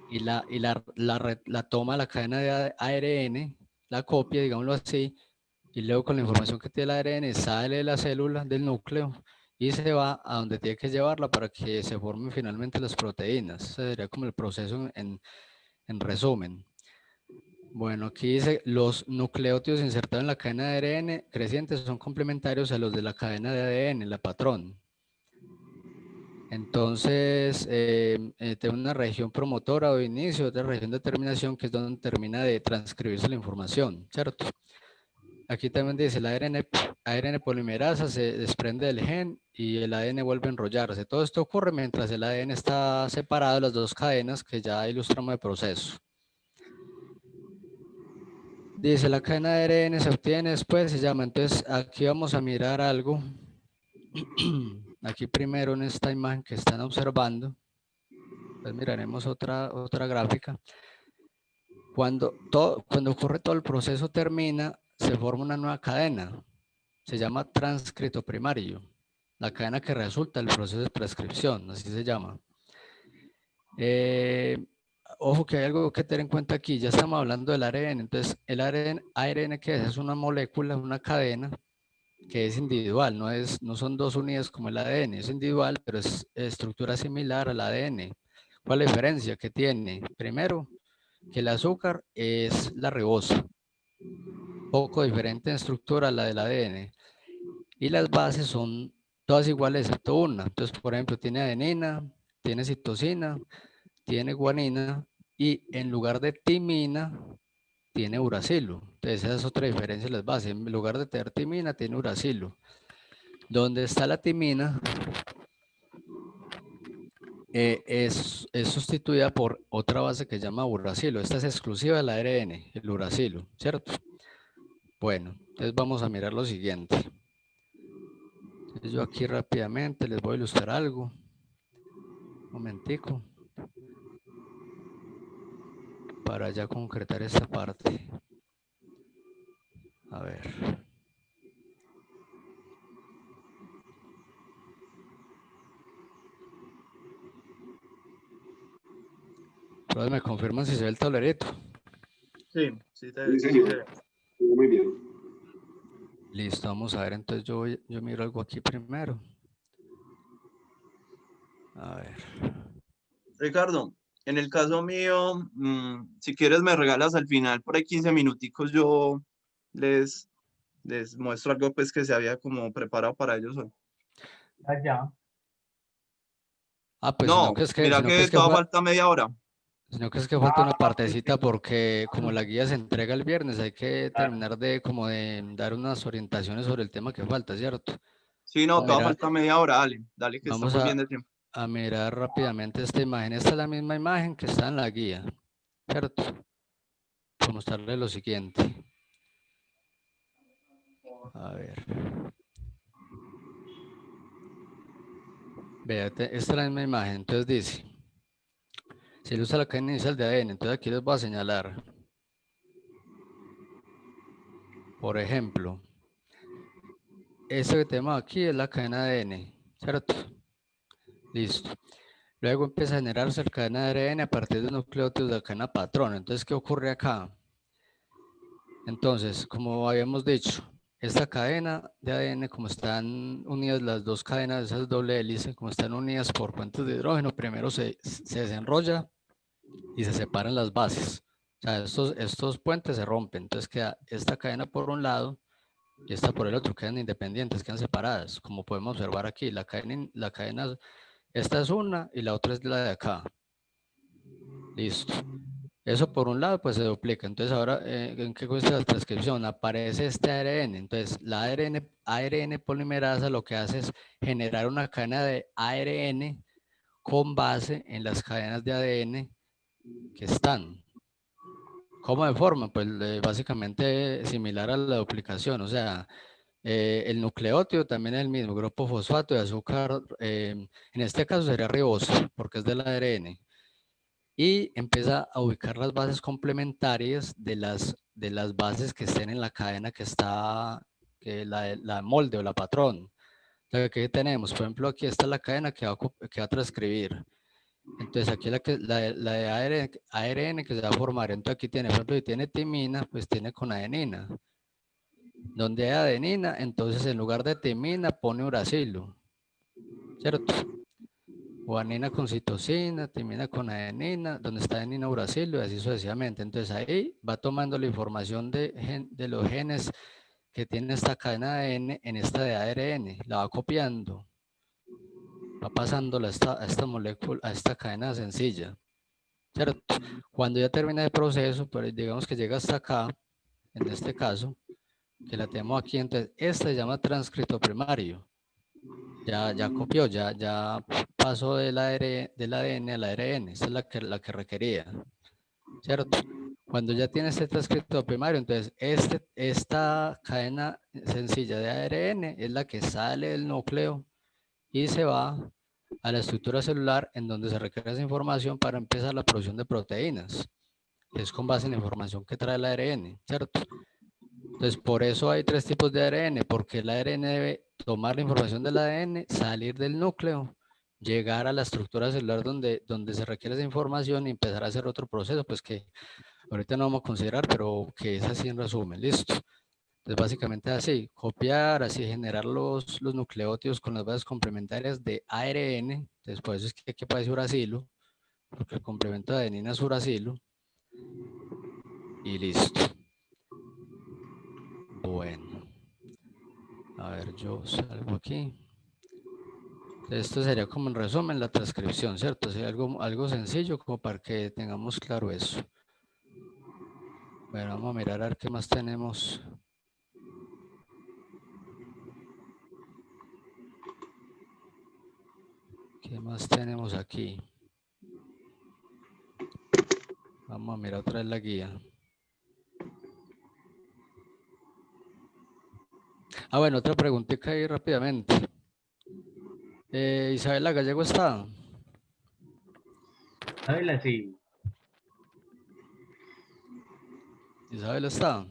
y la toma la cadena de ARN, la copia, digámoslo así, y luego con la información que tiene el ARN sale de la célula, del núcleo, y se va a donde tiene que llevarla para que se formen finalmente las proteínas. Ese sería como el proceso en resumen. Bueno, aquí dice, los nucleótidos insertados en la cadena de ARN crecientes son complementarios a los de la cadena de ADN, la patrón. Entonces, tengo una región promotora o inicio, otra región de terminación, que es donde termina de transcribirse la información, ¿cierto? Aquí también dice, la ARN polimerasa se desprende del gen y el ADN vuelve a enrollarse. Todo esto ocurre mientras el ADN está separado de las dos cadenas que ya ilustramos el proceso. Dice, la cadena de ARN se obtiene después, se llama. Entonces, aquí vamos a mirar algo. Aquí primero en esta imagen que están observando, pues miraremos otra gráfica. Cuando ocurre todo el proceso termina, se forma una nueva cadena. Se llama transcrito primario. La cadena que resulta del proceso de transcripción, así se llama. Ojo que hay algo que tener en cuenta aquí. Ya estamos hablando del ARN. Entonces, el ARN que es una molécula, una cadena que es individual. No son dos unidas como el ADN. Es individual, pero es estructura similar al ADN. ¿Cuál es la diferencia que tiene? Primero, que el azúcar es la ribosa. Poco diferente en estructura a la del ADN. Y las bases son todas iguales excepto una. Entonces, por ejemplo, tiene adenina, tiene citosina, tiene guanina y en lugar de timina tiene uracilo. Entonces, esa es otra diferencia de las bases. En lugar de tener timina, tiene uracilo. Donde está la timina es sustituida por otra base que se llama uracilo. Esta es exclusiva del ARN, el uracilo, ¿cierto? Bueno, entonces vamos a mirar lo siguiente. Entonces yo aquí rápidamente les voy a ilustrar algo. Un momentico. Para ya concretar esta parte. A ver. Pero me confirman si se ve el tablerito. Sí, sí, Sí, señor. Muy bien. Listo, vamos a ver. Entonces yo miro algo aquí primero. A ver. Ricardo, en el caso mío, si quieres me regalas al final, por ahí 15 minuticos, yo les muestro algo pues que se había como preparado para ellos hoy. Allá. Ah, pues No, mira que todavía falta media hora. Sino que es que falta una partecita porque como la guía se entrega el viernes, hay que terminar de dar unas orientaciones sobre el tema que falta, ¿cierto? Sí, no, todavía Mira, falta media hora, dale que vamos estamos bien de tiempo. a mirar rápidamente esta imagen. Esta es la misma imagen que está en la guía, ¿cierto? Para mostrarle lo siguiente. A ver. Vea, esta es la misma imagen. Entonces dice, si él usa la cadena inicial de ADN, entonces aquí les voy a señalar. Por ejemplo, este que tenemos aquí es la cadena de ADN, ¿cierto? Listo. Luego empieza a generarse la cadena de ARN a partir de nucleótidos de la cadena patrón. Entonces, ¿qué ocurre acá? Entonces, como habíamos dicho, esta cadena de ADN, como están unidas las dos cadenas, esas doble hélice, como están unidas por puentes de hidrógeno, primero se desenrolla y se separan las bases. O sea, estos puentes se rompen. Entonces queda esta cadena por un lado y esta por el otro, quedan independientes, quedan separadas. Como podemos observar aquí, la cadena, esta es una y la otra es la de acá. Listo. Eso por un lado, pues se duplica. Entonces ahora, ¿en qué consiste la transcripción? Aparece este ARN. Entonces la ARN polimerasa lo que hace es generar una cadena de ARN con base en las cadenas de ADN que están. ¿Cómo de forma? Pues básicamente similar a la duplicación, o sea, el nucleótido también es el mismo, grupo fosfato de azúcar, en este caso sería riboso, porque es del ARN, y empieza a ubicar las bases complementarias de las bases que estén en la cadena que está, la molde o la patrón. O sea, ¿qué tenemos? Por ejemplo, aquí está la cadena que va a transcribir. Entonces aquí la de ARN que se va a formar. Entonces aquí tiene, por ejemplo, si tiene timina, pues tiene con adenina. Donde hay adenina, entonces en lugar de timina pone uracilo, ¿cierto? O adenina con citosina, timina con adenina, donde está adenina, uracilo y así sucesivamente. Entonces ahí va tomando la información de los genes que tiene esta cadena de ADN en esta de ARN, la va copiando, va pasándola a esta molécula, a esta cadena sencilla, ¿cierto? Cuando ya termina el proceso, pues digamos que llega hasta acá, en este caso, que la tenemos aquí, entonces esta se llama transcrito primario. Ya copió, ya pasó del ADN al ARN, esa es la que requería, ¿cierto? Cuando ya tiene este transcrito primario, entonces esta cadena sencilla de ARN es la que sale del núcleo y se va a la estructura celular en donde se requiere esa información para empezar la producción de proteínas, que es con base en la información que trae el ARN, ¿cierto? Entonces, por eso hay 3 tipos de ARN, porque el ARN debe tomar la información del ADN, salir del núcleo, llegar a la estructura celular donde se requiere esa información y empezar a hacer otro proceso, pues que ahorita no vamos a considerar, pero que es así en resumen, listo. Entonces, básicamente así, copiar, así generar los nucleótidos con las bases complementarias de ARN, entonces por eso es que aquí aparece uracilo, porque el complemento de adenina es uracilo, y listo. Bueno, a ver, yo salgo aquí. Esto sería como en resumen la transcripción, ¿cierto? Sería algo sencillo como para que tengamos claro eso. Bueno, vamos a mirar a ver qué más tenemos. ¿Qué más tenemos aquí? Vamos a mirar otra vez la guía. Ah, bueno, otra preguntita ahí rápidamente. Isabela Gallego está. Isabela, sí. Isabela está.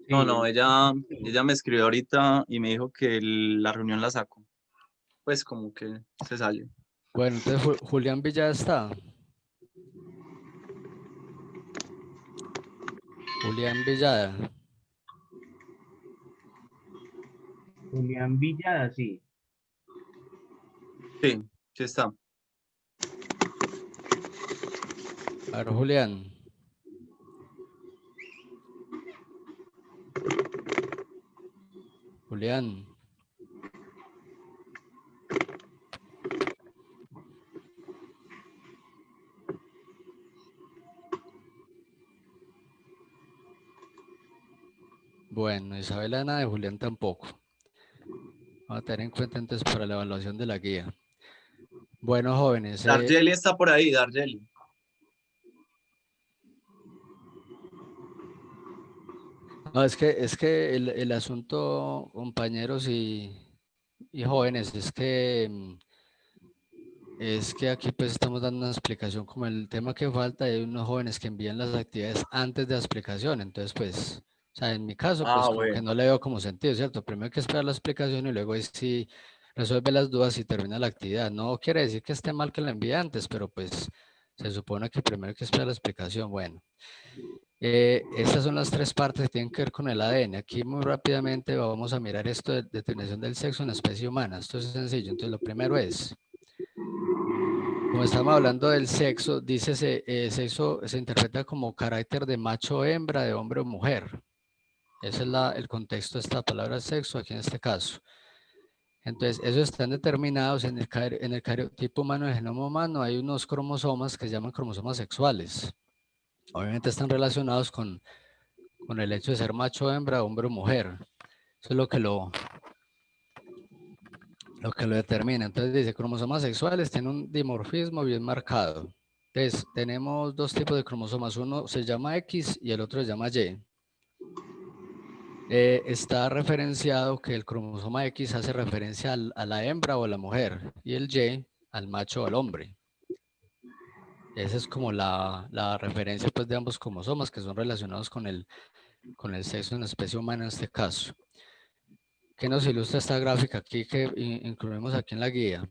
No, Sí, no, ella me escribió ahorita y me dijo que la reunión la saco. Pues como que se salió. Bueno, entonces Julián Villada está. Julián Villada. Julián Villada, sí. Sí, sí está. A ver, Julián. Julián. Bueno, Isabela nada, de Julián tampoco. Vamos a tener en cuenta entonces para la evaluación de la guía. Bueno, jóvenes. Dargeli está por ahí, Dargeli. No, es que el asunto, compañeros y jóvenes, es que aquí pues estamos dando una explicación como el tema que falta. Hay unos jóvenes que envían las actividades antes de la explicación, entonces pues, o sea, en mi caso pues Ah, como que bueno. no le veo como sentido, ¿cierto? Primero hay que esperar la explicación y luego es si resuelve las dudas y termina la actividad. No quiere decir que esté mal que la envíe antes, pero pues se supone que primero hay que esperar la explicación. Bueno. Estas son las 3 partes que tienen que ver con el ADN. Aquí muy rápidamente vamos a mirar esto de determinación del sexo en la especie humana. Esto es sencillo. Entonces lo primero es, como estamos hablando del sexo, dice sexo se interpreta como carácter de macho o hembra, de hombre o mujer. Ese es el contexto de esta palabra sexo aquí en este caso. Entonces, esos están determinados en el cariotipo humano, en el genoma humano. Hay unos cromosomas que se llaman cromosomas sexuales. Obviamente están relacionados con el hecho de ser macho, hembra, hombre o mujer. Eso es lo que lo que lo determina. Entonces dice, cromosomas sexuales tienen un dimorfismo bien marcado. Entonces, tenemos dos tipos de cromosomas. Uno se llama X y el otro se llama Y. Está referenciado que el cromosoma X hace referencia a la hembra o a la mujer y el Y al macho o al hombre. Esa es como la referencia pues, de ambos cromosomas que son relacionados con el sexo en la especie humana en este caso. ¿Qué nos ilustra esta gráfica aquí que incluimos aquí en la guía?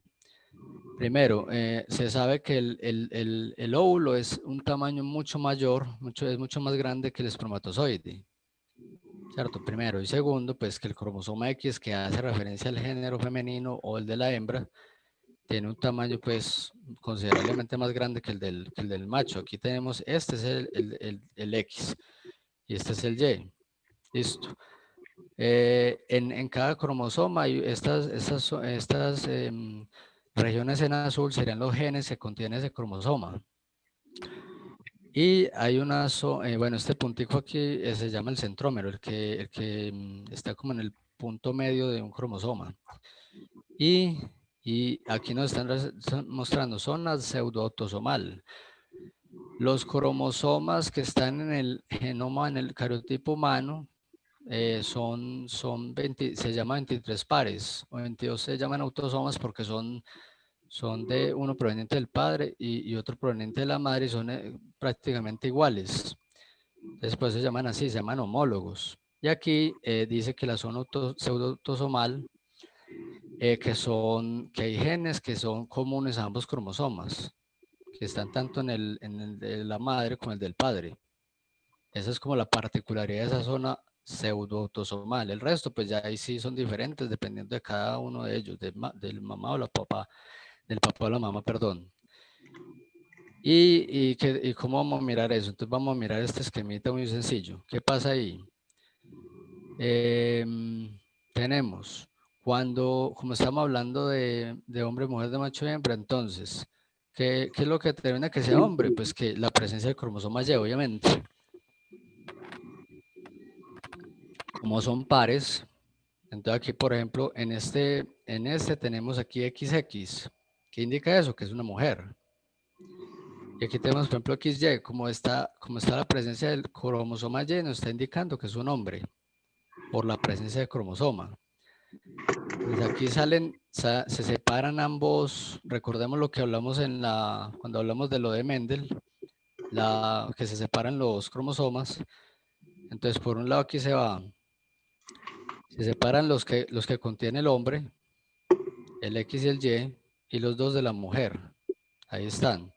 Primero, se sabe que el óvulo es un tamaño mucho mayor, es mucho más grande que el espermatozoide. ¿Cierto? Primero. Y segundo, pues que el cromosoma X, que hace referencia al género femenino o el de la hembra, tiene un tamaño pues considerablemente más grande que el del macho. Aquí tenemos, este es el X y este es el Y. Listo. En cada cromosoma hay estas regiones en azul serían los genes que contiene ese cromosoma. Y hay una, bueno, este puntico aquí se llama el centrómero, el que está como en el punto medio de un cromosoma. Y aquí nos están mostrando zonas pseudoautosomal. Los cromosomas que están en el genoma, en el cariotipo humano, se llaman 23 pares, o 22 se llaman autosomas porque son de uno proveniente del padre y otro proveniente de la madre y son prácticamente iguales. Después se llaman así, se llaman homólogos. Y aquí dice que la zona pseudoautosomal, que hay genes que son comunes a ambos cromosomas, que están tanto en el de la madre como el del padre. Esa es como la particularidad de esa zona pseudoautosomal. El resto, pues ya ahí sí son diferentes dependiendo de cada uno de ellos, del mamá o la papá, del papá o la mamá, perdón. ¿Y cómo vamos a mirar eso? Entonces vamos a mirar este esquemita muy sencillo. ¿Qué pasa ahí? Tenemos, como estamos hablando de hombre, mujer, de macho y hembra, entonces, ¿qué es lo que determina que sea hombre? Pues que la presencia del cromosoma Y, obviamente. Como son pares, entonces aquí, por ejemplo, en este tenemos aquí XX. ¿Qué indica eso? Que es una mujer. Y aquí tenemos, por ejemplo, XY, como está la presencia del cromosoma Y, nos está indicando que es un hombre, por la presencia del cromosoma. Pues aquí se separan ambos, recordemos lo que hablamos cuando hablamos de lo de Mendel, que se separan los cromosomas. Entonces, por un lado aquí se separan los que contiene el hombre, el X y el Y los dos de la mujer. Ahí están.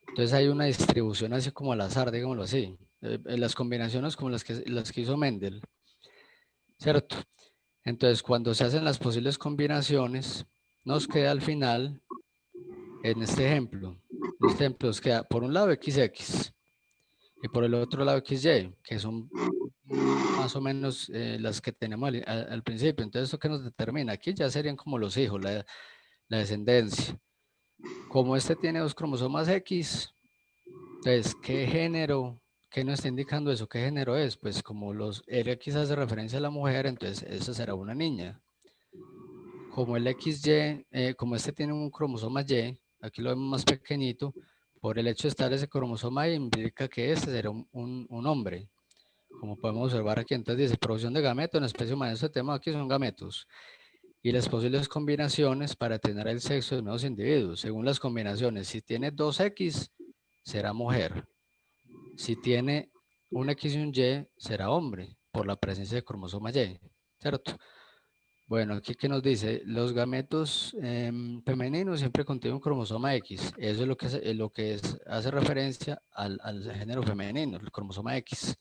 Entonces hay una distribución así como al azar, digámoslo así. Las combinaciones como las que hizo Mendel. ¿Cierto? Entonces cuando se hacen las posibles combinaciones, nos queda al final, en este ejemplo, nos queda por un lado XX y por el otro lado XY, que son más o menos las que tenemos al principio. Entonces, ¿esto qué nos determina? Aquí ya serían como los hijos, la descendencia. Como este tiene dos cromosomas X, entonces, ¿qué género? ¿Qué nos está indicando eso? ¿Qué género es? Pues como el X hace referencia a la mujer, entonces esa será una niña. Como el XY, como este tiene un cromosoma Y, aquí lo vemos más pequeñito, por el hecho de estar ese cromosoma Y implica que este será un hombre. Como podemos observar aquí, entonces dice producción de gametos, en especie humana, este tema aquí son gametos. Y las posibles combinaciones para tener el sexo de nuevos individuos. Según las combinaciones, si tiene 2X, será mujer. Si tiene un X y un Y, será hombre, por la presencia de cromosoma Y, ¿cierto? Bueno, aquí que nos dice, los gametos femeninos siempre contienen un cromosoma X. Eso es lo que hace referencia al género femenino, el cromosoma X.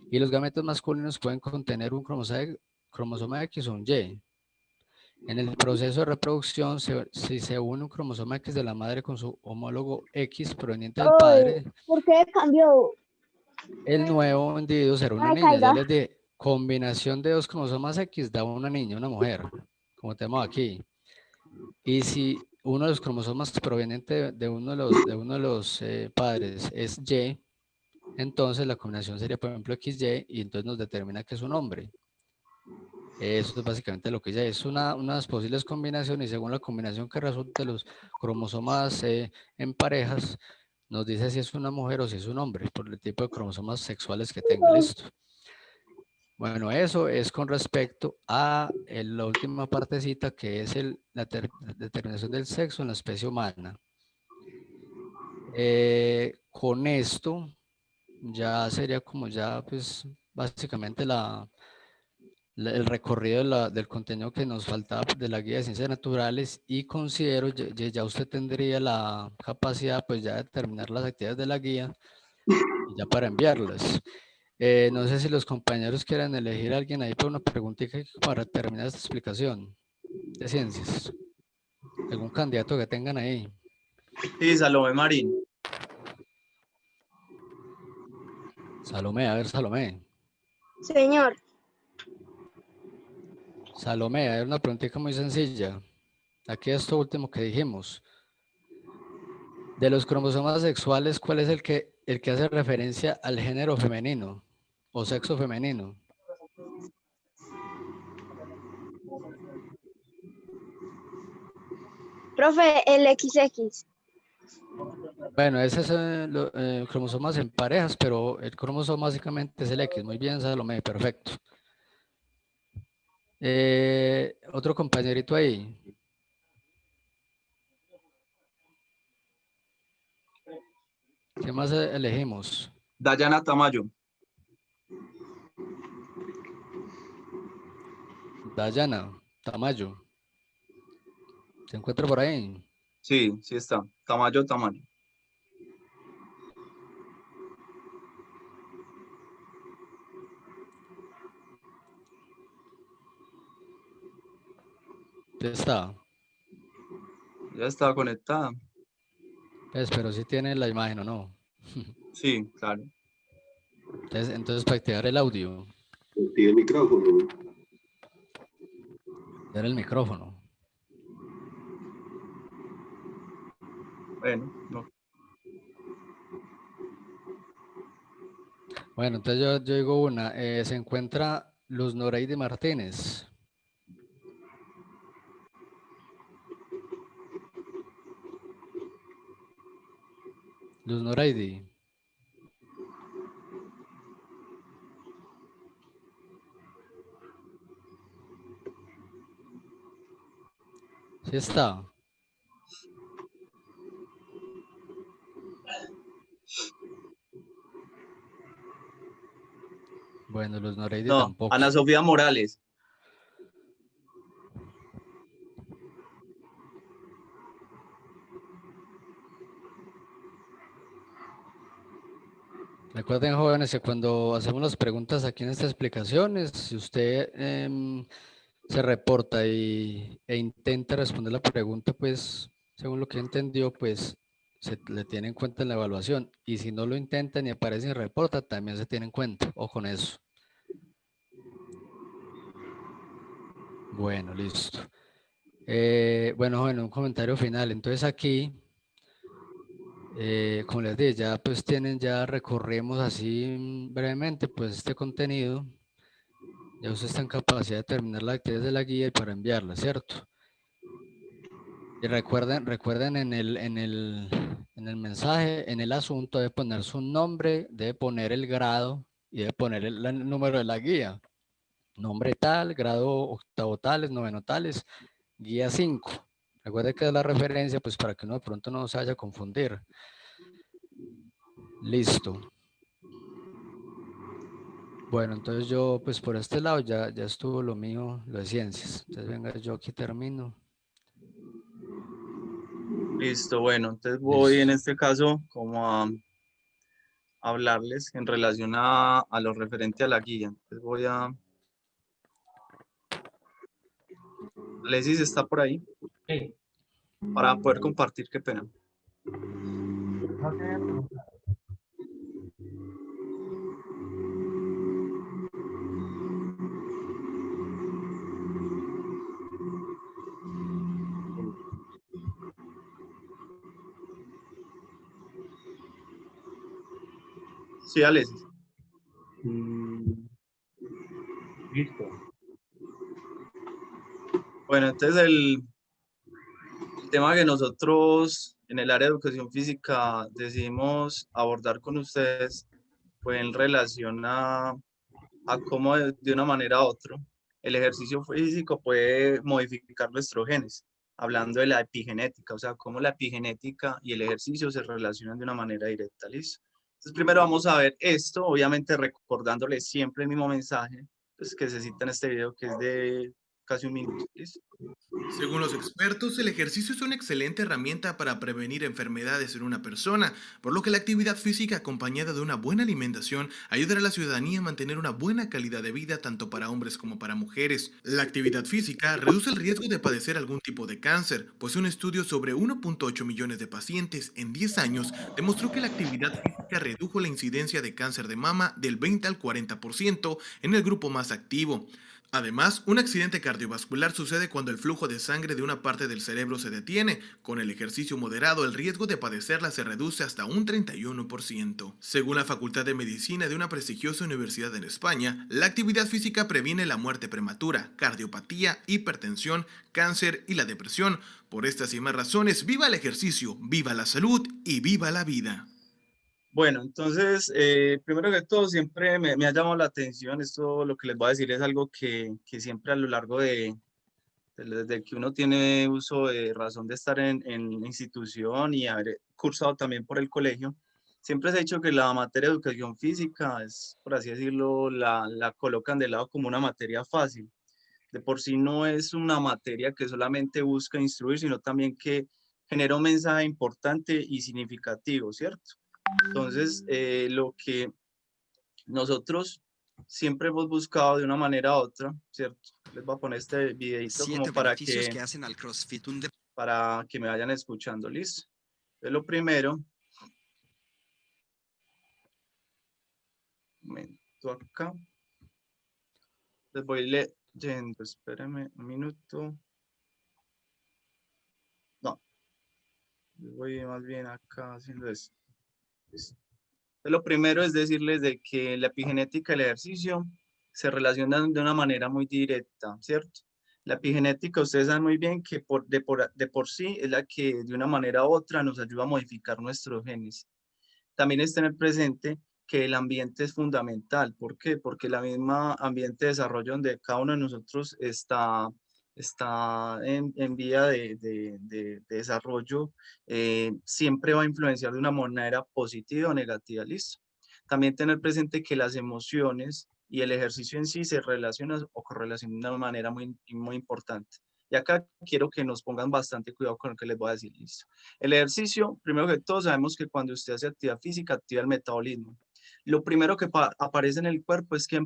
Y los gametos masculinos pueden contener un cromosoma X o un Y. En el proceso de reproducción, si se une un cromosoma X de la madre con su homólogo X proveniente del padre, ¿por qué cambió? el nuevo individuo será una Ay, niña. caiga. Ya les dije, combinación de dos cromosomas X da una niña, una mujer, como tenemos aquí. Y si uno de los cromosomas proveniente de uno de los padres es Y, entonces la combinación sería, por ejemplo, XY, y entonces nos determina que es un hombre. Eso es básicamente lo que ya es unas posibles combinaciones y según la combinación que resulte los cromosomas en parejas, nos dice si es una mujer o si es un hombre, por el tipo de cromosomas sexuales que tenga. Listo. Bueno, eso es con respecto a la última partecita que es la determinación del sexo en la especie humana. Con esto ya sería como ya pues básicamente el recorrido del contenido que nos faltaba de la guía de ciencias naturales y considero ya usted tendría la capacidad pues ya de terminar las actividades de la guía y ya para enviarlas. No sé si los compañeros quieran elegir a alguien ahí para una preguntita para terminar esta explicación de ciencias. ¿Algún candidato que tengan ahí? Sí, Salomé Marín. Salomé, a ver, Salomé. Señor, Salomé, a ver, una preguntita muy sencilla. Aquí esto último que dijimos. De los cromosomas sexuales, ¿cuál es el que hace referencia al género femenino o sexo femenino? profe, el XX. Bueno, ese es cromosomas en parejas, pero el cromosoma básicamente es el X. Muy bien, Salomé, perfecto. Otro compañerito ahí. ¿Qué más elegimos? Dayana Tamayo. Dayana Tamayo. ¿Se encuentra por ahí? Sí, sí está. Tamayo. ¿Dónde está? Ya está conectada. Pues, pero sí tiene la imagen, ¿o no? Sí, claro. Entonces para activar el audio, Tiene el micrófono. dar el micrófono. Bueno, no. Bueno, entonces yo digo una. Se encuentra Luz Noreide Martínez. Luz Noreide. ¿Sí está? Bueno, Luz Noreide No, tampoco. Ana Sofía Morales. Recuerden, jóvenes, que cuando hacemos las preguntas aquí en estas explicaciones, si usted se reporta e intenta responder la pregunta, pues, según lo que entendió, pues, se le tiene en cuenta en la evaluación. Y si no lo intenta ni aparece ni reporta, también se tiene en cuenta. O con eso. Bueno, listo. Bueno, un comentario final. Entonces aquí, como les dije, ya pues ya recorrimos así brevemente pues este contenido. Ya usted está en capacidad de terminar la actividad de la guía y para enviarla, ¿cierto? Y recuerden en el mensaje, en el asunto, debe poner su nombre, debe poner el grado y debe poner el número de la guía. Nombre tal, grado octavo tales, noveno tales, guía 5. Recuerde que es la referencia, pues para que uno de pronto no se vaya a confundir. Listo. Bueno, entonces yo, pues por este lado ya estuvo lo mío, lo de ciencias. Entonces venga, yo aquí termino. Listo, bueno, entonces voy en Listo. este caso como a hablarles en relación a lo referente a la guía. Entonces voy a... Alexis está por ahí Sí. para poder compartir, qué pena. No te había preguntado. Sí, Alexis. Listo. Bueno, entonces el tema que nosotros en el área de educación física decidimos abordar con ustedes fue en relación a cómo de una manera u otra el ejercicio físico puede modificar nuestros genes, hablando de la epigenética, o sea, cómo la epigenética y el ejercicio se relacionan de una manera directa, ¿listo? Entonces, primero vamos a ver esto, obviamente recordándoles siempre el mismo mensaje, pues, que se cita en este video, que es de casi un minuto, ¿listo? Según los expertos, el ejercicio es una excelente herramienta para prevenir enfermedades en una persona, por lo que la actividad física acompañada de una buena alimentación ayudará a la ciudadanía a mantener una buena calidad de vida tanto para hombres como para mujeres. La actividad física reduce el riesgo de padecer algún tipo de cáncer, pues un estudio sobre 1.8 millones de pacientes en 10 años demostró que la actividad física redujo la incidencia de cáncer de mama del 20 al 40% en el grupo más activo. Además, un accidente cardiovascular sucede cuando el flujo de sangre de una parte del cerebro se detiene. Con el ejercicio moderado, el riesgo de padecerla se reduce hasta un 31%. Según la Facultad de Medicina de una prestigiosa universidad en España, la actividad física previene la muerte prematura, cardiopatía, hipertensión, cáncer y la depresión. Por estas y más razones, viva el ejercicio, viva la salud y viva la vida. Bueno, entonces, primero que todo, siempre me ha llamado la atención, esto lo que les voy a decir es algo que siempre a lo largo desde que uno tiene uso de razón de estar en la institución y haber cursado también por el colegio, siempre se ha dicho que la materia de educación física es, por así decirlo, la colocan de lado como una materia fácil. De por sí no es una materia que solamente busca instruir, sino también que genera un mensaje importante y significativo, ¿cierto? Entonces, lo que nosotros siempre hemos buscado de una manera u otra, ¿cierto? Les voy a poner este videito como para que hacen al CrossFit para que me vayan escuchando, ¿listo? Entonces, lo primero, un momento acá, les voy leyendo, espérenme un minuto. No, les voy más bien acá haciendo esto. ¿Listo? Lo primero es decirles de que la epigenética y el ejercicio se relacionan de una manera muy directa, ¿cierto? La epigenética, ustedes saben muy bien que de por sí es la que de una manera u otra nos ayuda a modificar nuestros genes. También es tener presente que el ambiente es fundamental. ¿Por qué? Porque la misma ambiente de desarrollo donde cada uno de nosotros está en vía de desarrollo, siempre va a influenciar de una manera positiva o negativa, ¿listo? También tener presente que las emociones y el ejercicio en sí se relacionan o correlacionan de una manera muy, muy importante. Y acá quiero que nos pongan bastante cuidado con lo que les voy a decir, ¿listo? El ejercicio, primero que todo, sabemos que cuando usted hace actividad física, activa el metabolismo. Lo primero que aparece en el cuerpo es que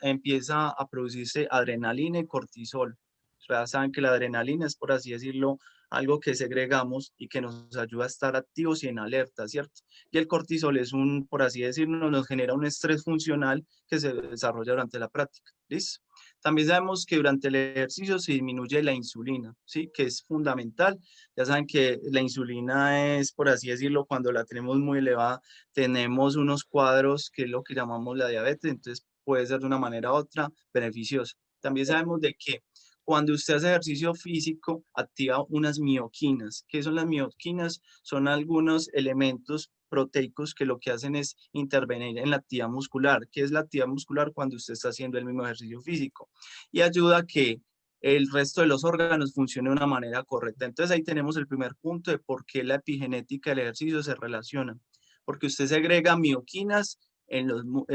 empieza a producirse adrenalina y cortisol. Ustedes saben que la adrenalina es, por así decirlo, algo que segregamos y que nos ayuda a estar activos y en alerta, ¿cierto? Y el cortisol es por así decirlo, nos genera un estrés funcional que se desarrolla durante la práctica, ¿listo? También sabemos que durante el ejercicio se disminuye la insulina, ¿sí? Que es fundamental. Ya saben que la insulina es, por así decirlo, cuando la tenemos muy elevada, tenemos unos cuadros que es lo que llamamos la diabetes, entonces puede ser de una manera u otra beneficiosa. También sabemos de que cuando usted hace ejercicio físico, activa unas mioquinas. ¿Qué son las mioquinas? Son algunos elementos proteicos que lo que hacen es intervenir en la actividad muscular. ¿Qué es la actividad muscular? Cuando usted está haciendo el mismo ejercicio físico. Y ayuda a que el resto de los órganos funcionen de una manera correcta. Entonces ahí tenemos el primer punto de por qué la epigenética y el ejercicio se relacionan. Porque usted segrega mioquinas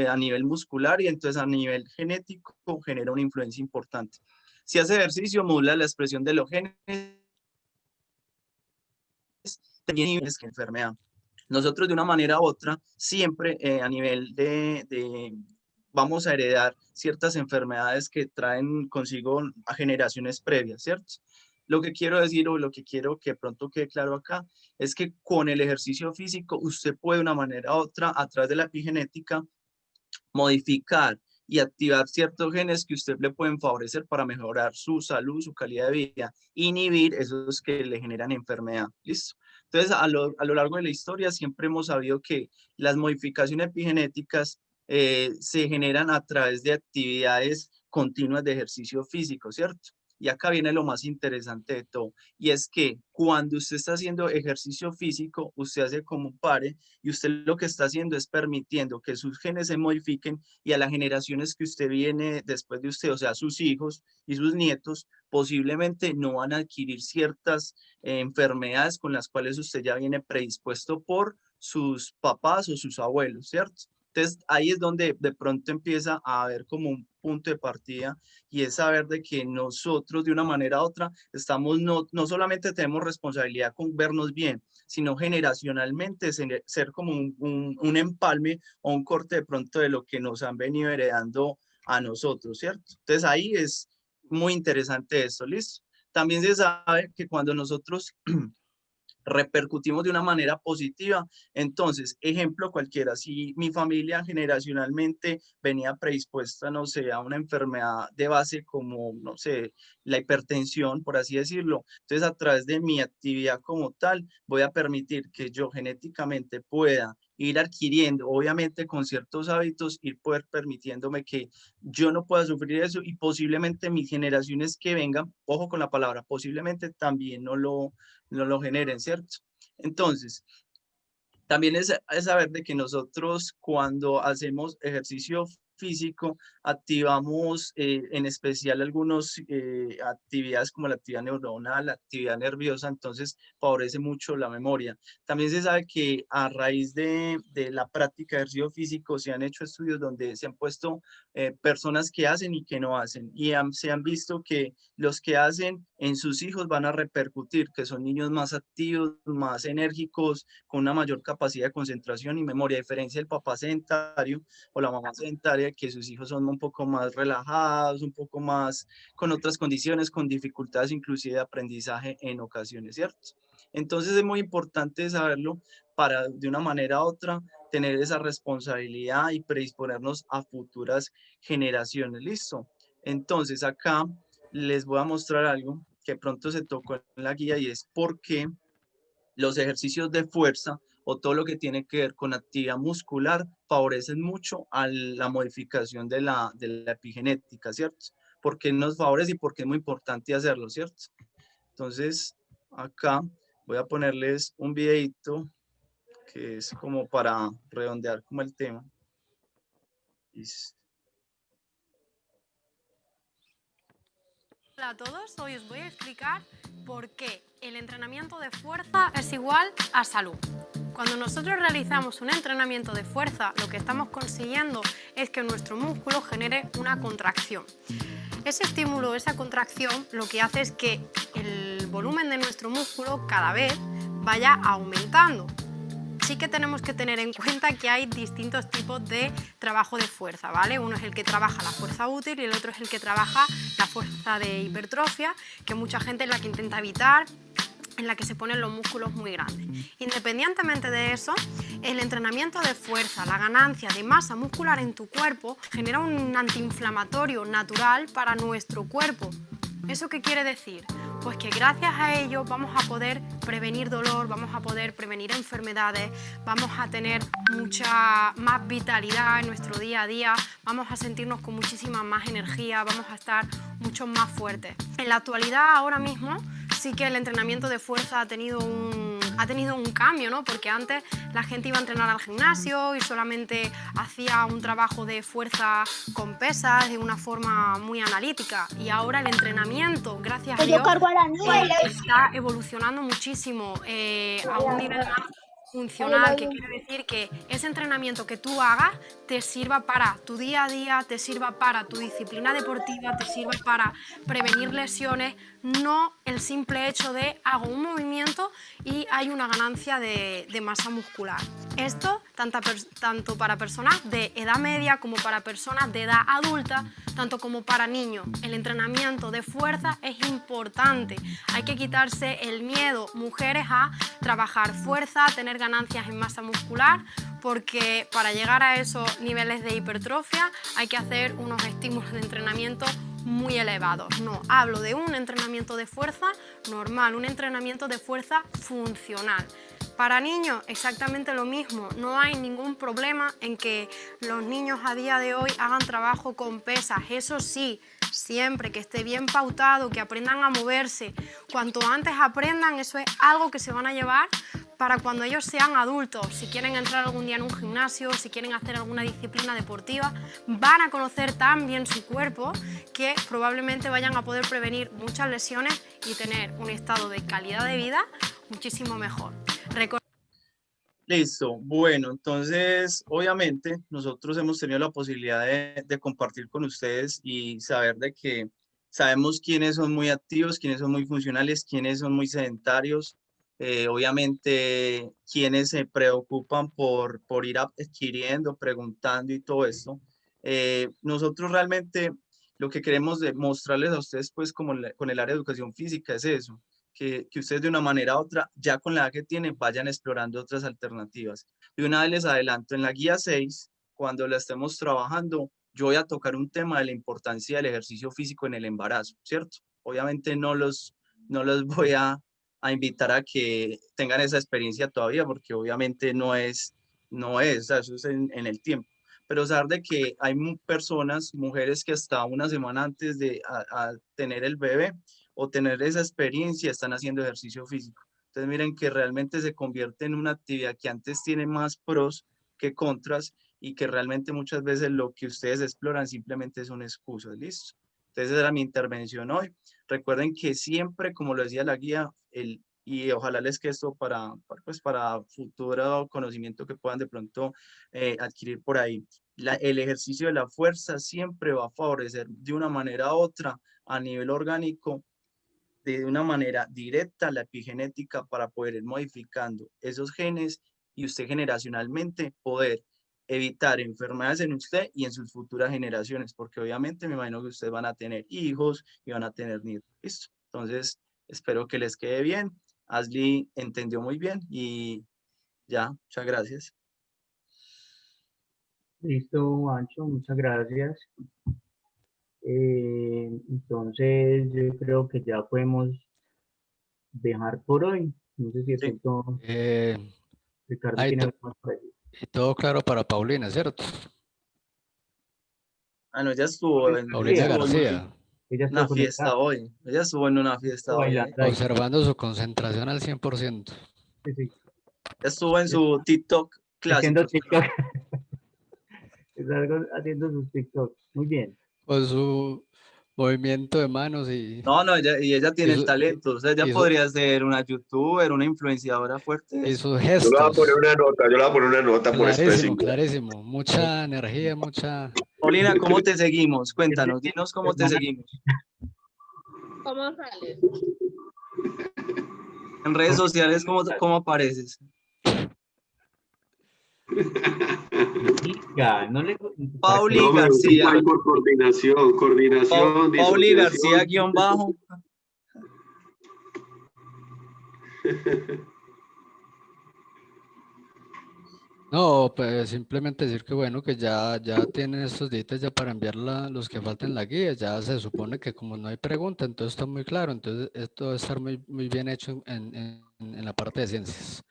a nivel muscular y entonces a nivel genético genera una influencia importante. Si hace ejercicio, modula la expresión de los genes, también niveles que enfermedad. Nosotros de una manera u otra, siempre a nivel vamos a heredar ciertas enfermedades que traen consigo a generaciones previas, ¿cierto? Lo que quiero decir o lo que quiero que pronto quede claro acá es que con el ejercicio físico usted puede de una manera u otra, a través de la epigenética, modificar y activar ciertos genes que usted le pueden favorecer para mejorar su salud, su calidad de vida, inhibir esos que le generan enfermedad. ¿Listo? Entonces, a lo largo de la historia siempre hemos sabido que las modificaciones epigenéticas se generan a través de actividades continuas de ejercicio físico, ¿cierto? Y acá viene lo más interesante de todo, y es que cuando usted está haciendo ejercicio físico, usted hace como un pare, y usted lo que está haciendo es permitiendo que sus genes se modifiquen y a las generaciones que usted viene después de usted, o sea, sus hijos y sus nietos, posiblemente no van a adquirir ciertas enfermedades con las cuales usted ya viene predispuesto por sus papás o sus abuelos, ¿cierto? Entonces ahí es donde de pronto empieza a haber como un punto de partida, y es saber de que nosotros de una manera u otra estamos, no solamente tenemos responsabilidad con vernos bien, sino generacionalmente ser como un empalme o un corte de pronto de lo que nos han venido heredando a nosotros, ¿cierto? Entonces ahí es muy interesante esto, ¿listo? También se sabe que cuando nosotros repercutimos de una manera positiva. Entonces, ejemplo cualquiera, si mi familia generacionalmente venía predispuesta, no sé, a una enfermedad de base como, no sé, la hipertensión, por así decirlo, entonces a través de mi actividad como tal, voy a permitir que yo genéticamente pueda ir adquiriendo, obviamente con ciertos hábitos, ir poder permitiéndome que yo no pueda sufrir eso, y posiblemente mis generaciones que vengan, ojo con la palabra, posiblemente también no lo generen, ¿cierto? Entonces, también es saber de que nosotros cuando hacemos ejercicio físico activamos en especial algunas actividades como la actividad neuronal, la actividad nerviosa, entonces favorece mucho la memoria. También se sabe que a raíz de la práctica de ejercicio físico se han hecho estudios donde se han puesto personas que hacen y que no hacen, y se han visto que los que hacen en sus hijos van a repercutir, que son niños más activos, más enérgicos, con una mayor capacidad de concentración y memoria, a diferencia del papá sedentario o la mamá sedentaria, que sus hijos son un poco más relajados, un poco más con otras condiciones, con dificultades inclusive de aprendizaje en ocasiones, ¿cierto? Entonces es muy importante saberlo para de una manera u otra tener esa responsabilidad y predisponernos a futuras generaciones, ¿listo? Entonces acá les voy a mostrar algo que pronto se tocó en la guía, y es por qué los ejercicios de fuerza o todo lo que tiene que ver con actividad muscular favorecen mucho a la modificación de la epigenética, ¿cierto? Porque nos favorece y porque es muy importante hacerlo, ¿cierto? Entonces, acá voy a ponerles un videito que es como para redondear como el tema. Listo. Hola a todos, hoy os voy a explicar por qué el entrenamiento de fuerza es igual a salud. Cuando nosotros realizamos un entrenamiento de fuerza, lo que estamos consiguiendo es que nuestro músculo genere una contracción. Ese estímulo, esa contracción, lo que hace es que el volumen de nuestro músculo cada vez vaya aumentando. Sí que tenemos que tener en cuenta que hay distintos tipos de trabajo de fuerza, ¿vale? Uno es el que trabaja la fuerza útil y el otro es el que trabaja la fuerza de hipertrofia, que mucha gente es la que intenta evitar, en la que se ponen los músculos muy grandes. Independientemente de eso, el entrenamiento de fuerza, la ganancia de masa muscular en tu cuerpo, genera un antiinflamatorio natural para nuestro cuerpo. ¿Eso qué quiere decir? Pues que gracias a ello vamos a poder prevenir dolor, vamos a poder prevenir enfermedades, vamos a tener mucha más vitalidad en nuestro día a día, vamos a sentirnos con muchísima más energía, vamos a estar mucho más fuertes. En la actualidad, ahora mismo, sí que el entrenamiento de fuerza ha tenido un cambio, ¿no? Porque antes la gente iba a entrenar al gimnasio y solamente hacía un trabajo de fuerza con pesas de una forma muy analítica, y ahora el entrenamiento, gracias a Dios, está evolucionando muchísimo a un nivel más funcional, que quiere decir que ese entrenamiento que tú hagas te sirva para tu día a día, te sirva para tu disciplina deportiva, te sirva para prevenir lesiones, no el simple hecho de hago un movimiento y hay una ganancia de masa muscular. Esto tanto para personas de edad media como para personas de edad adulta, tanto como para niños. El entrenamiento de fuerza es importante. Hay que quitarse el miedo, mujeres, a trabajar fuerza, a tener ganancias en masa muscular, porque para llegar a esos niveles de hipertrofia hay que hacer unos estímulos de entrenamiento muy elevados. No, hablo de un entrenamiento de fuerza normal, un entrenamiento de fuerza funcional. Para niños exactamente lo mismo, no hay ningún problema en que los niños a día de hoy hagan trabajo con pesas. Eso sí, siempre, que esté bien pautado, que aprendan a moverse. Cuanto antes aprendan, eso es algo que se van a llevar para cuando ellos sean adultos. Si quieren entrar algún día en un gimnasio, si quieren hacer alguna disciplina deportiva, van a conocer tan bien su cuerpo que probablemente vayan a poder prevenir muchas lesiones y tener un estado de calidad de vida muchísimo mejor. Listo, bueno, entonces obviamente nosotros hemos tenido la posibilidad de compartir con ustedes y saber de que sabemos quiénes son muy activos, quiénes son muy funcionales, quiénes son muy sedentarios, obviamente quienes se preocupan por ir adquiriendo, preguntando y todo esto. Nosotros realmente lo que queremos demostrarles a ustedes pues como con el área de educación física es eso. Que ustedes de una manera u otra, ya con la edad que tienen, vayan explorando otras alternativas. Y una vez les adelanto, en la guía 6, cuando la estemos trabajando, yo voy a tocar un tema de la importancia del ejercicio físico en el embarazo, ¿cierto? Obviamente no los voy a invitar a que tengan esa experiencia todavía, porque obviamente no es, o sea, eso es en el tiempo. Pero saber de que hay personas, mujeres que hasta una semana antes de a tener el bebé, o tener esa experiencia, están haciendo ejercicio físico. Entonces miren que realmente se convierte en una actividad que antes tiene más pros que contras y que realmente muchas veces lo que ustedes exploran simplemente son excusas, ¿listo? Entonces esa era mi intervención hoy. Recuerden que siempre, como lo decía la guía, y ojalá les quede esto para futuro conocimiento que puedan de pronto adquirir por ahí. El ejercicio de la fuerza siempre va a favorecer de una manera u otra a nivel orgánico de una manera directa la epigenética para poder ir modificando esos genes y usted generacionalmente poder evitar enfermedades en usted y en sus futuras generaciones, porque obviamente me imagino que ustedes van a tener hijos y van a tener nietos. ¿Listo? Entonces, espero que les quede bien. Ashley entendió muy bien y ya, muchas gracias. Listo, Ancho, muchas gracias. Entonces, yo creo que ya podemos dejar por hoy. No sé si de Sí. pronto Ricardo ahí tiene to- algo más para decir. y todo claro para Paulina, ¿cierto? Ah, no, ella estuvo en, Paulina Ella García, Ella una estuvo fiesta conectada, hoy. Ella estuvo en una fiesta hoy. bailando ahí. observando su concentración al 100%. Sí, sí. Ella estuvo en su TikTok Haciendo clásico. TikTok. Está haciendo sus TikTok. Muy bien. Con su movimiento de manos y, No, ella tiene y el su- talento. O sea, ella y su- podría ser una youtuber, una influenciadora fuerte. y sus Yo le voy a gestos. poner una nota, yo le voy a poner una nota por Clarísimo, espécimen. clarísimo. Mucha energía, mucha... Paulina, ¿cómo te seguimos? Cuéntanos, dinos cómo te seguimos. ¿Cómo sales? En redes sociales, ¿cómo apareces? Ya, no le. Pauli No, pero sí García. hay por coordinación, Pauli disociación. García _. No, pues simplemente decir que bueno, que ya tienen estos días ya para enviar los que falten la guía. Ya se supone que como no hay pregunta, entonces está muy claro. Entonces esto debe estar muy bien hecho en la parte de ciencias.